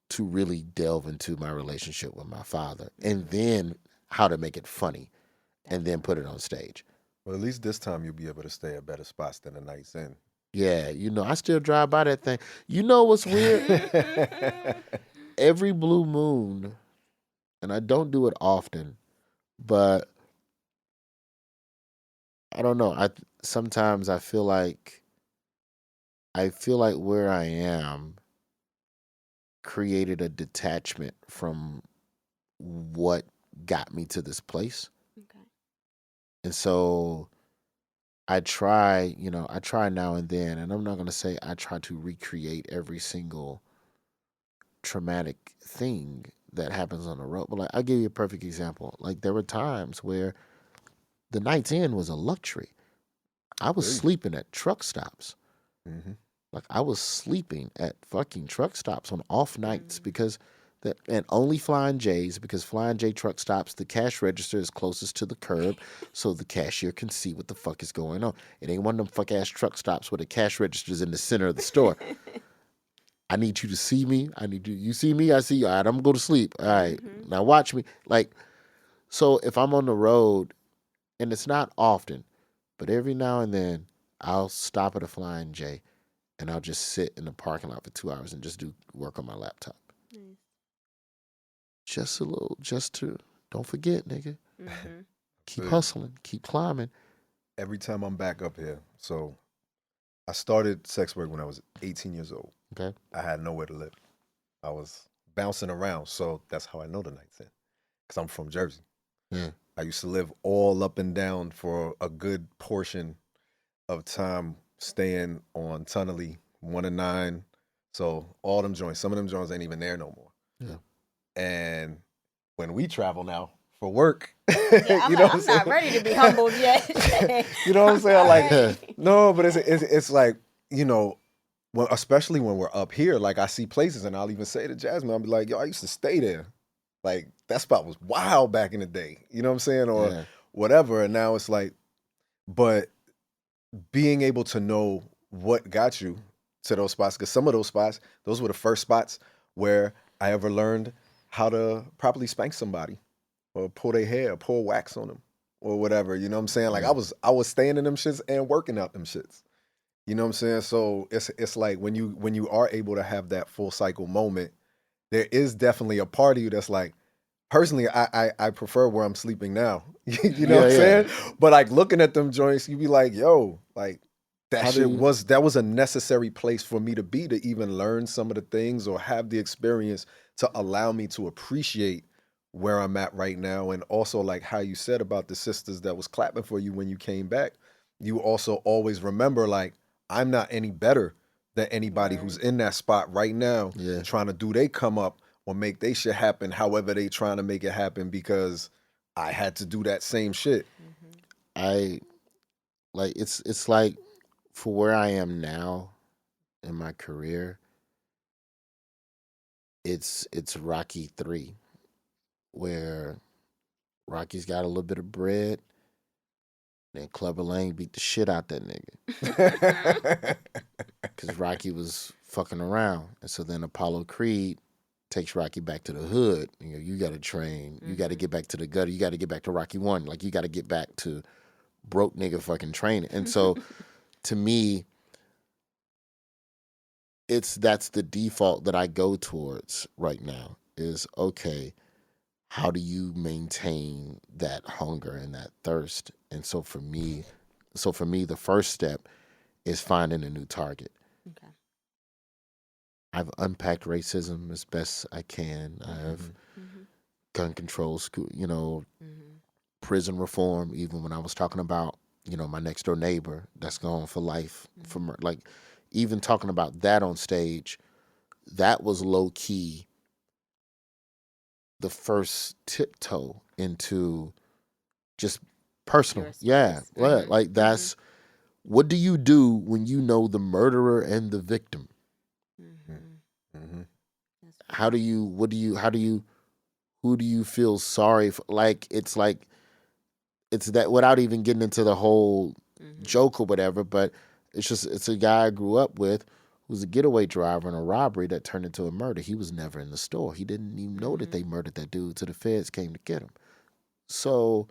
to really delve into my relationship with my father, and then how to make it funny, and then put it on stage. Well, at least this time you'll be able to stay at better spots than the Night's Inn. Yeah, I still drive by that thing. You know what's weird? Every blue moon, and I don't do it often, but I don't know. Sometimes I feel like where I am created a detachment from what got me to this place. Okay. And so I try now and then, and I'm not going to say I try to recreate every single traumatic thing that happens on the road. But I'll give you a perfect example. Like, there were times where the Night's Inn was a luxury. I was sleeping at truck stops. Like, I was sleeping at fucking truck stops on off nights and only Flying J's, because Flying J truck stops, the cash register is closest to the curb so the cashier can see what the fuck is going on. It ain't one of them fuck ass truck stops where the cash register is in the center of the store. I need you to see me. You see me, I see you. All right, I'm going to go to sleep. All right, now watch me. Like, so if I'm on the road, and it's not often, but every now and then I'll stop at a Flying J and I'll just sit in the parking lot for 2 hours and just do work on my laptop. Just to, don't forget, nigga. Keep hustling, keep climbing. Every time I'm back up here, so I started sex work when I was 18 years old. Okay. I had nowhere to live. I was bouncing around, so that's how I know the Night's Inn, because I'm from Jersey. Yeah. I used to live all up and down for a good portion of time, staying on Tunnelly, 1 and 9. So all them joints, some of them joints ain't even there no more. Yeah. And when we travel now for work, Yeah, I'm not ready to be humbled yet. You know what I'm saying? Like, no, but it's like, especially when we're up here, like, I see places, and I'll even say to Jasmine, I'll be like, yo, I used to stay there. Like, that spot was wild back in the day. You know what I'm saying? Or whatever. And now it's like, but being able to know what got you to those spots, because some of those spots, those were the first spots where I ever learned how to properly spank somebody, or pull their hair, or pour wax on them, or whatever. You know what I'm saying? Like I was staying in them shits and working out them shits. You know what I'm saying? So it's like when you are able to have that full cycle moment, there is definitely a part of you that's like, personally, I prefer where I'm sleeping now. You know what I'm saying? But like looking at them joints, you be like, yo, like that was a necessary place for me to be, to even learn some of the things or have the experience to allow me to appreciate where I'm at right now. And also like how you said about the sisters that was clapping for you when you came back, you also always remember like, I'm not any better than anybody who's in that spot right now trying to do they come up or make they shit happen however they trying to make it happen, because I had to do that same shit. I like it's like for where I am now in my career, it's Rocky 3, where Rocky's got a little bit of bread, then Clubber Lang beat the shit out that nigga. Because Rocky was fucking around. And so then Apollo Creed takes Rocky back to the hood. You got to train. You got to get back to the gutter. You got to get back to Rocky 1. Like, you got to get back to broke nigga fucking training. And so, to me, that's the default that I go towards right now is, okay, how do you maintain that hunger and that thirst? And so for me, the first step is finding a new target. Okay. I've unpacked racism as best I can. I've gun control, school, prison reform. Even when I was talking about, my next door neighbor that's gone for life, even talking about that on stage, that was low key the first tiptoe into just personal. Like that's what do you do when you know the murderer and the victim? Who do you feel sorry for? It's that, without even getting into the whole joke or whatever, but it's a guy I grew up with who's a getaway driver in a robbery that turned into a murder. He was never in the store. He didn't even know that they murdered that dude till the feds came to get him. So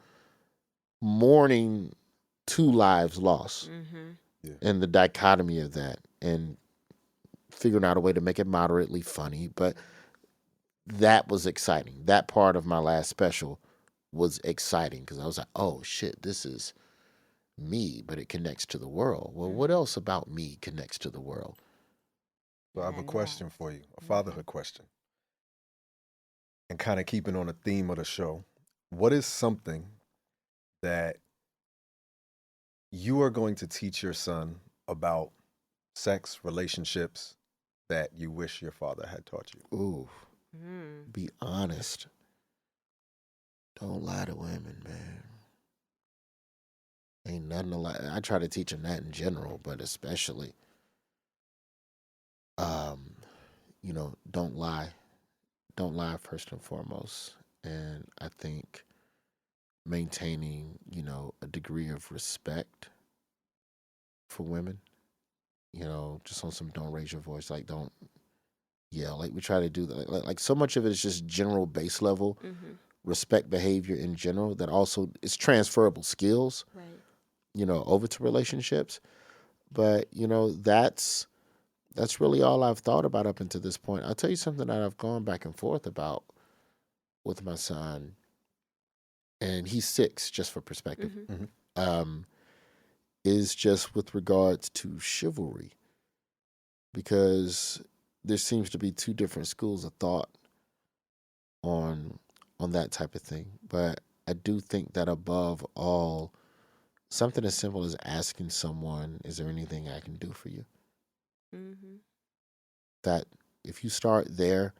mourning 2 lives lost and the dichotomy of that, and figuring out a way to make it moderately funny, but that was exciting. That part of my last special was exciting because I was like, oh shit, this is me, but it connects to the world. Well, what else about me connects to the world? So I have a question for you, a fatherhood question. And kind of keeping on the theme of the show, what is something that you are going to teach your son about sex, relationships, that you wish your father had taught you? Ooh, be honest. Don't lie to women, man. Ain't nothing to lie. I try to teach him that in general, but especially, don't lie. Don't lie first and foremost. And I think maintaining, a degree of respect for women, just on some don't raise your voice, like don't yell. Like we try to do that. Like so much of it is just general base level respect behavior in general that also is transferable skills, right? Over to relationships. But, that's really all I've thought about up until this point. I'll tell you something that I've gone back and forth about with my son, and he's 6, just for perspective, is just with regards to chivalry, because there seems to be 2 different schools of thought on that type of thing. But I do think that above all, something as simple as asking someone, is there anything I can do for you? That if you start there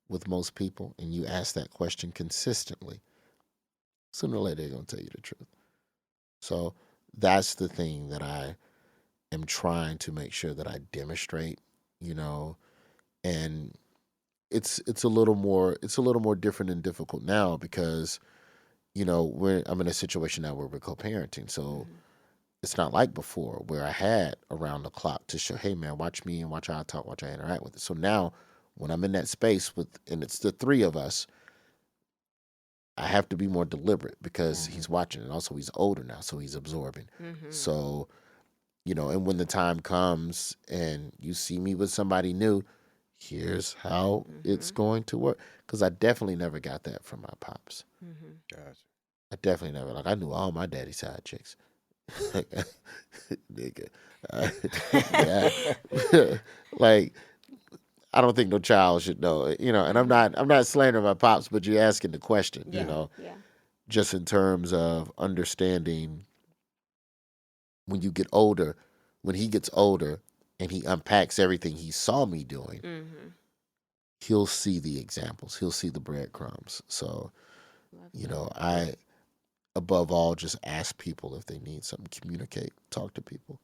with most people and you ask that question consistently, sooner or later they're going to tell you the truth. So that's the thing that I am trying to make sure that I demonstrate, and it's a little more different and difficult now because, I'm in a situation now where we're co-parenting. So it's not like before where I had around the clock to show, hey man, watch me and watch how I talk, watch how I interact with it. So now when I'm in that space and it's the 3 of us, I have to be more deliberate because he's watching, and also he's older now, so he's absorbing. So, and when the time comes and you see me with somebody new, here's how it's going to work. Because I definitely never got that from my pops. Gotcha. I definitely never. Like, I knew all my daddy's side chicks. Nigga. Yeah. Like, I don't think no child should know, and I'm not slandering my pops, but you're asking the question, just in terms of understanding when you get older, when he gets older and he unpacks everything he saw me doing, he'll see the examples, he'll see the breadcrumbs. So, I, above all, just ask people if they need something, communicate, talk to people,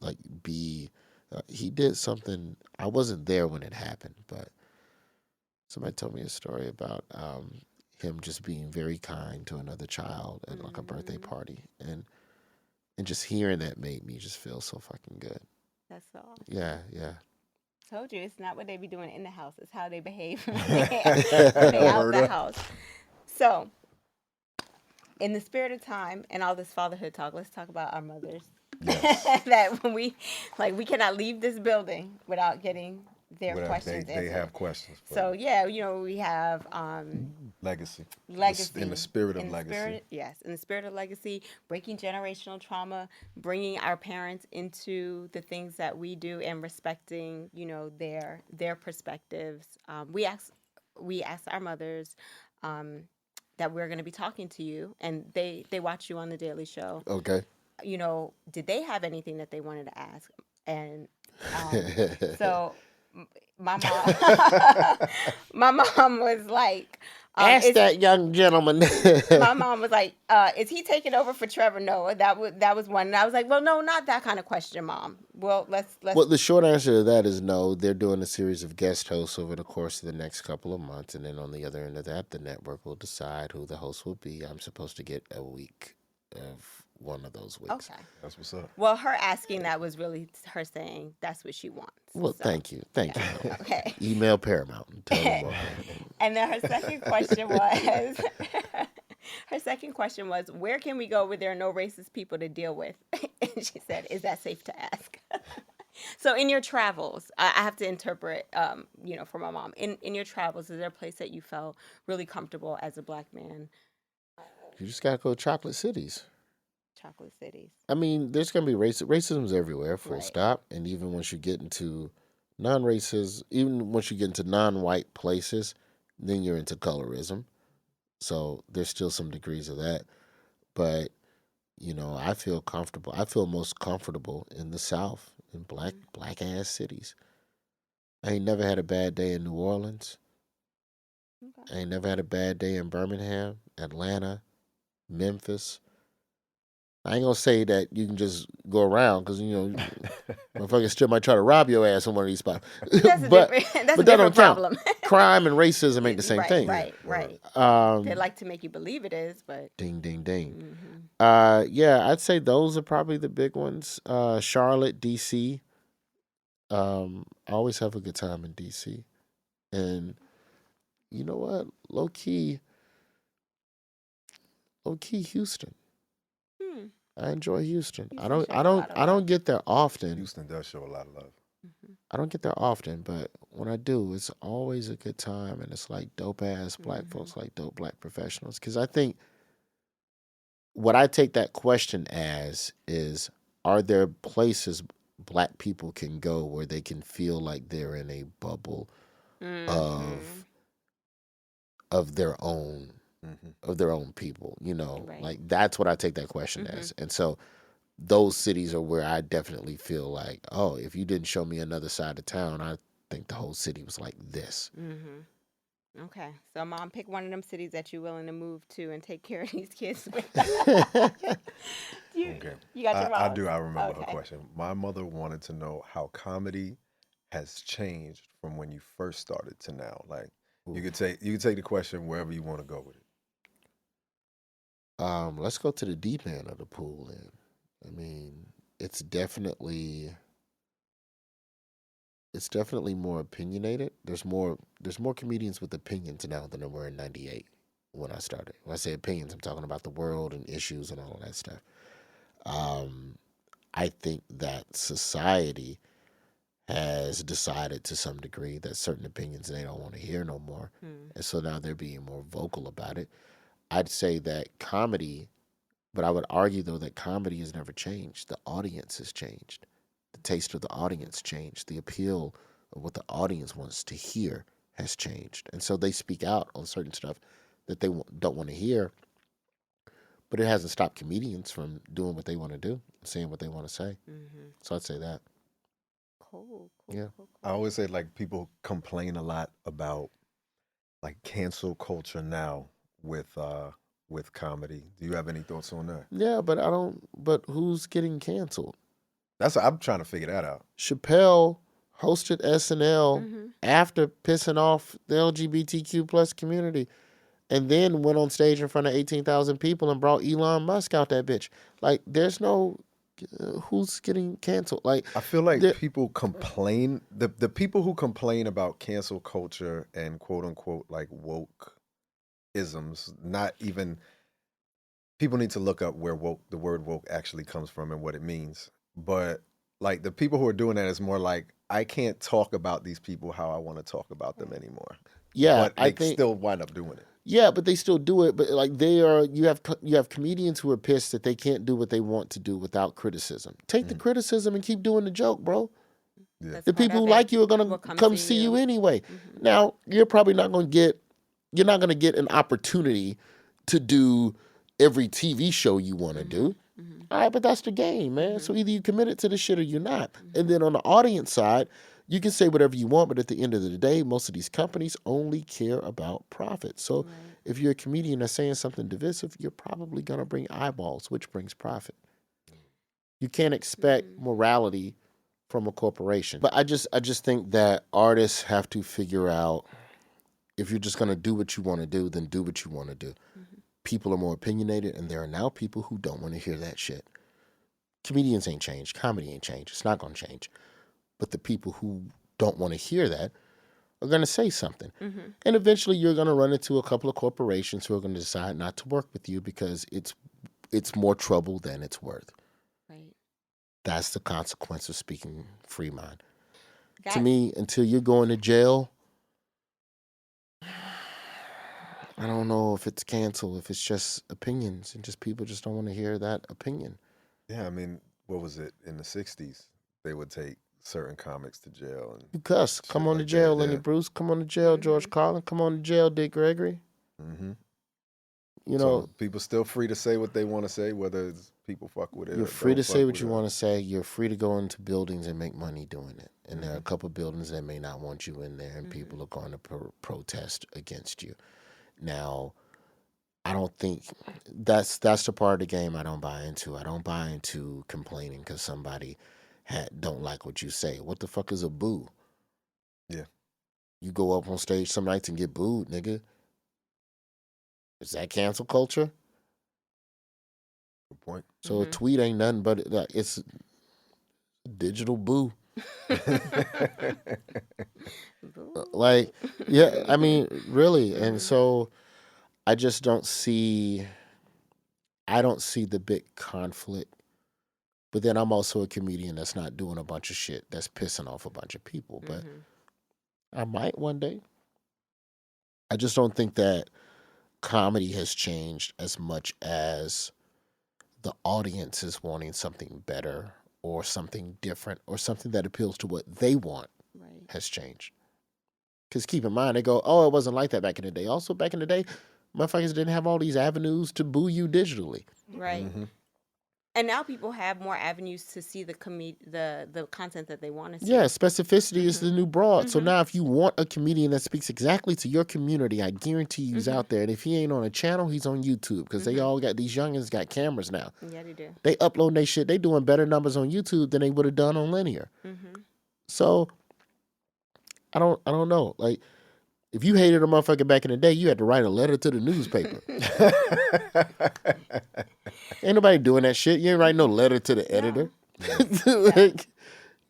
like he did something. I wasn't there when it happened, but somebody told me a story about him just being very kind to another child at like a birthday party, and just hearing that made me just feel so fucking good. That's all. Yeah. Told you, it's not what they be doing in the house; it's how they behave when they out the house. So, in the spirit of time and all this fatherhood talk, let's talk about our mothers. Yes. That when we cannot leave this building without getting their questions answered. They have questions. So we have legacy. Legacy. In the spirit of legacy. In the spirit of legacy, breaking generational trauma, bringing our parents into the things that we do, and respecting their perspectives. We ask our mothers that we're going to be talking to you, and they watch you on the Daily Show. Okay. Did they have anything that they wanted to ask? And so my mom was like, ask that young gentleman. My mom was like, is he taking over for Trevor? No, that was one. And I was like, well, no, not that kind of question, Mom. Well, let's. Well, the short answer to that is no. They're doing a series of guest hosts over the course of the next couple of months, and then on the other end of that, the network will decide who the host will be. I'm supposed to get a week of one of those weeks. Okay. That's what's up. Well, her asking that was really her saying that's what she wants. Well, so. Thank you. Okay. Email Paramount and tell them more. And then her second question was, where can we go where there are no racist people to deal with? And she said, is that safe to ask? So in your travels, I have to interpret, for my mom. In your travels, is there a place that you felt really comfortable as a Black man? You just got to go to chocolate cities. Chocolate cities. I mean, there's going to be racism's everywhere, full stop. And even once you get into non-white places, then you're into colorism. So there's still some degrees of that. But, I feel comfortable. I feel most comfortable in the South, in black ass cities. I ain't never had a bad day in New Orleans. Okay. I ain't never had a bad day in Birmingham, Atlanta, Memphis. I ain't gonna say that you can just go around because motherfuckers still might try to rob your ass in one of these spots. That's but that don't problem. Count. Crime and racism ain't the same thing. Right. They like to make you believe it is, but ding, ding, ding. Mm-hmm. I'd say those are probably the big ones. Charlotte, DC. I always have a good time in DC, and you know what? Low key, Houston. I enjoy Houston. I don't get there often. Houston does show a lot of love. Mm-hmm. I don't get there often, but when I do, it's always a good time, and it's like dope ass Black folks, like dope Black professionals. Because I think what I take that question as is, are there places Black people can go where they can feel like they're in a bubble of their own? Of their own people, like that's what I take that question as. And so those cities are where I definitely feel like, oh, if you didn't show me another side of town, I think the whole city was like this. Okay, so Mom, pick one of them cities that you're willing to move to and take care of these kids with. You got your mom? I do. I remember her question. My mother wanted to know how comedy has changed from when you first started to now. Like, you could take the question wherever you want to go with it. Let's go to the deep end of the pool then. I mean, it's definitely more opinionated. There's more comedians with opinions now than there were in '98. when I started. When I say opinions, I'm talking about the world and issues and all of that stuff. I think that society has decided to some degree that certain opinions they don't want to hear no more. And so now they're being more vocal about it. I'd say that comedy, but I would argue, though, that comedy has never changed. The audience has changed. The taste of the audience changed. The appeal of what the audience wants to hear has changed. And so they speak out on certain stuff that they don't want to hear, but it hasn't stopped comedians from doing what they want to do, saying what they want to say. So I'd say that. Cool. Yeah. I always say, like, people complain a lot about, like, cancel culture now with comedy. Do you have any thoughts on that? Yeah, but who's getting canceled? I'm trying to figure that out. Chappelle hosted SNL after pissing off the LGBTQ plus community, and then went on stage in front of 18,000 people and brought Elon Musk out that bitch. Like, there's no who's getting canceled. Like, I feel like people complain. The people who complain about cancel culture and quote unquote like woke isms, not even people need to look up where the word woke actually comes from and what it means. But like the people who are doing that is more like, I can't talk about these people how I want to talk about them anymore. Yeah, but I think still wind up doing it. Yeah, but they still do it. But like you have comedians who are pissed that they can't do what they want to do without criticism. Take the criticism and keep doing the joke, bro. Yeah. The people who like you are gonna come see you anyway. Now you're probably not gonna get an opportunity to do every TV show you want to do. All right, but that's the game, man. So either you committed to the shit or you're not. And then on the audience side, you can say whatever you want, but at the end of the day, most of these companies only care about profit. So if you're a comedian that's saying something divisive, you're probably going to bring eyeballs, which brings profit. You can't expect morality from a corporation. But I just think that artists have to figure out, if you're just going to do what you want to do, then do what you want to do. People are more opinionated, and there are now people who don't want to hear that shit. Comedians ain't changed. Comedy ain't changed. It's not going to change. But the people who don't want to hear that are going to say something. And eventually you're going to run into a couple of corporations who are going to decide not to work with you because it's more trouble than it's worth. Right. That's the consequence of speaking free mind. To me, until you're going to jail, I don't know if it's canceled, if it's just opinions and just people just don't want to hear that opinion. Yeah, I mean, what was it in the 60s? They would take certain comics to jail. And you cuss. Come on to jail, Lenny Bruce. Come on to jail, George Carlin. Come on to jail, Dick Gregory. You know, so people still free to say what they want to say, whether it's people fuck with it. You're free to say what you want to say. You're free to go into buildings and make money doing it. And there are a couple of buildings that may not want you in there, and people are going to protest against you. Now, I don't think that's the part of the game I don't buy into. I don't buy into complaining because somebody don't like what you say. What the fuck is a boo? Yeah. You go up on stage some nights and get booed, nigga. Is that cancel culture? Good point. So a tweet ain't nothing but it's a digital boo. Like, yeah, I mean, really. And so I just don't see the big conflict. But then I'm also a comedian that's not doing a bunch of shit that's pissing off a bunch of people. But I might one day. I just don't think that comedy has changed as much as the audience is wanting something better or something different or something that appeals to what they want has changed. Because keep in mind, they go, oh, it wasn't like that back in the day. Also, back in the day, motherfuckers didn't have all these avenues to boo you digitally. Right. And now people have more avenues to see the content that they want to see. Yeah, specificity is the new broad. So now if you want a comedian that speaks exactly to your community, I guarantee he's out there. And if he ain't on a channel, he's on YouTube. Because they all got, these youngins got cameras now. Yeah, they do. They upload their shit. They doing better numbers on YouTube than they would have done on linear. So I don't know. Like, if you hated a motherfucker back in the day, you had to write a letter to the newspaper. Ain't nobody doing that shit. You ain't writing no letter to the editor. Like,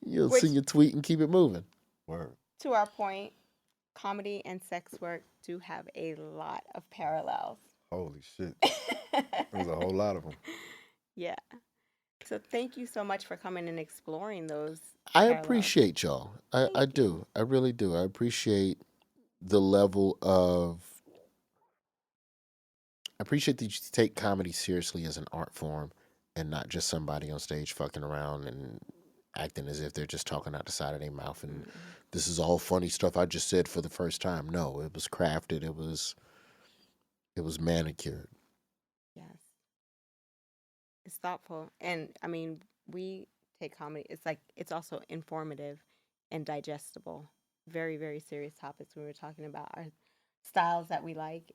you'll send your tweet and keep it moving. Word. To our point, comedy and sex work do have a lot of parallels. Holy shit. There's a whole lot of them. Yeah. So thank you so much for coming and exploring those. I parallels. appreciate y'all. I do. I really do. I appreciate the level of. I appreciate that you take comedy seriously as an art form and not just somebody on stage fucking around and acting as if they're just talking out the side of their mouth and this is all funny stuff I just said for the first time. No, it was crafted. It was manicured. Yes. It's thoughtful. And I mean, we take comedy. It's also informative and digestible. Very, very serious topics when we're talking about our styles that we like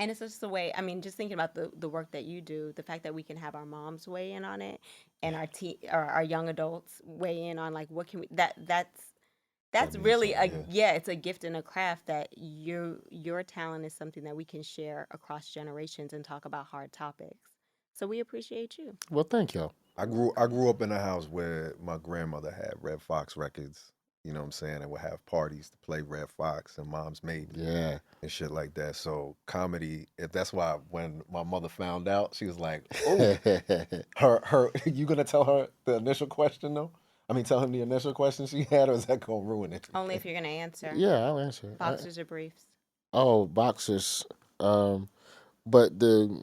and it's just a way, I mean, just thinking about the work that you do, the fact that we can have our moms weigh in on it and our young adults weigh in on like what can we that's really it's a gift and a craft that your talent is something that we can share across generations and talk about hard topics. So we appreciate you. Well, thank y'all. I grew up in a house where my grandmother had Red Fox records. You know what I'm saying? And would have parties to play Red Fox and Mom's Maid. Yeah. And shit like that. So comedy, that's why when my mother found out, she was like, oh, her, you gonna tell her the initial question though? I mean, tell him the initial question she had, or is that gonna ruin it? Only if you're gonna answer. Yeah, I'll answer. Boxers or briefs? Oh, boxers. But the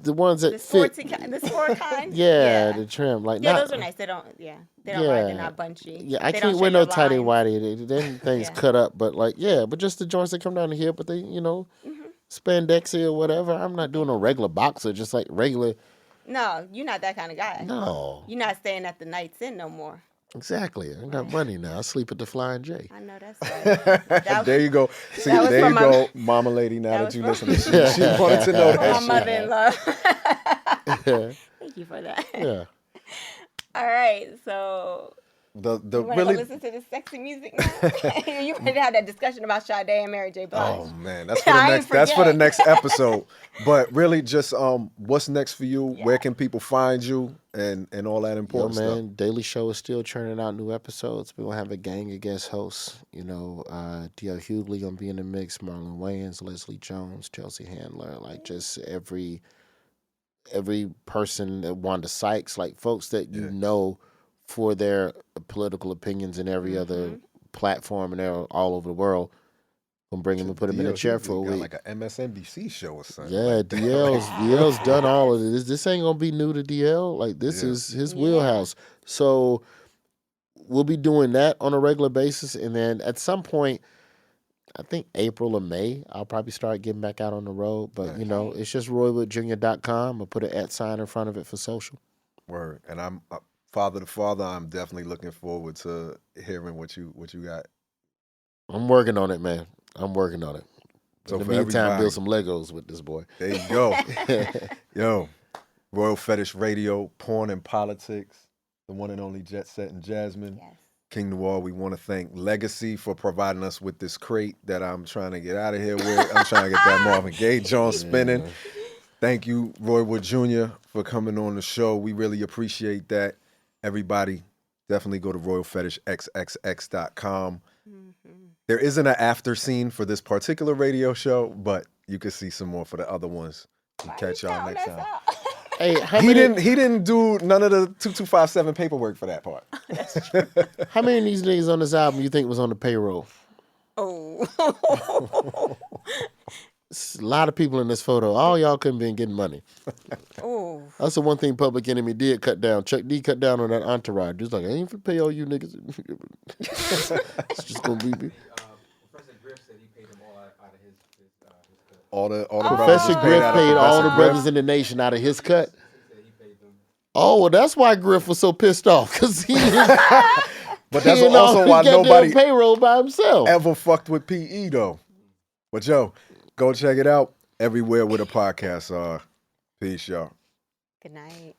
ones that the fit. The sport kind? Yeah, the trim. Like those are nice. They don't ride, they're not bunchy. Yeah, I they can't wear no tighty whitey. Them things cut up, but but just the joints that come down the hip, but they, spandexy or whatever. I'm not doing a regular boxer, just like regular. No, you're not that kind of guy. No. You're not staying at the Night's Inn no more. Exactly. I got money now. I sleep at the Flying J. I know that's right. There you go. See, there you go, mama lady, now that you listen. She wanted to know that my mother-in-law. Thank you for that. Yeah. All right, so the you want really to listen to the sexy music now? You wanted to have that discussion about Sade and Mary J. Blige. Oh man, that's for the next. That's for the next episode. But really, just what's next for you? Yeah. Where can people find you and all that important stuff? Daily Show is still churning out new episodes. We're gonna have a gang of guest hosts. D.L. Hughley gonna be in the mix. Marlon Wayans, Leslie Jones, Chelsea Handler. Like just every person that Wanda Sykes, like folks that you know for their political opinions in every other platform, and they're all over the world. Gonna bring him and put him in a chair for a week. Like an MSNBC show or something. Yeah, DL's done all of this. This ain't gonna be new to DL. Like this is his wheelhouse. So we'll be doing that on a regular basis, and then at some point, I think April or May, I'll probably start getting back out on the road. But it's just RoywoodJr.com. I'll put an @ in front of it for social. Word. And I'm father to father. I'm definitely looking forward to hearing what you got. I'm working on it, man. I'm working on it. So in the meantime, build some Legos with this boy. There you go. Yo, Royal Fetish Radio, porn and politics, the one and only Jet Set and Jasmine. Yes. King Noire, we want to thank Legacy for providing us with this crate that I'm trying to get out of here with. I'm trying to get that Marvin Gaye joint spinning. Thank you, Roy Wood Jr., for coming on the show. We really appreciate that. Everybody, definitely go to royalfetishxxx.com. There isn't an after scene for this particular radio show, but you can see some more for the other ones. We'll catch y'all next time. Hey, he didn't do none of the 2257 paperwork for that part. That's true. How many of these niggas on this album you think was on the payroll? Oh. A lot of people in this photo. All y'all couldn't be getting money. Oh. That's the one thing Public Enemy did cut down. Chuck D cut down on that entourage. Just like, I ain't finna pay all you niggas. It's just gonna be. Professor Griff said he paid them all out of his cut. All the Professor Griff paid all the brothers in the nation out of his cut. Oh, well, that's why Griff was so pissed off, because he. But that's also why nobody payroll by himself ever fucked with PE though. But yo, go check it out everywhere where the podcasts are. Peace, y'all. Good night.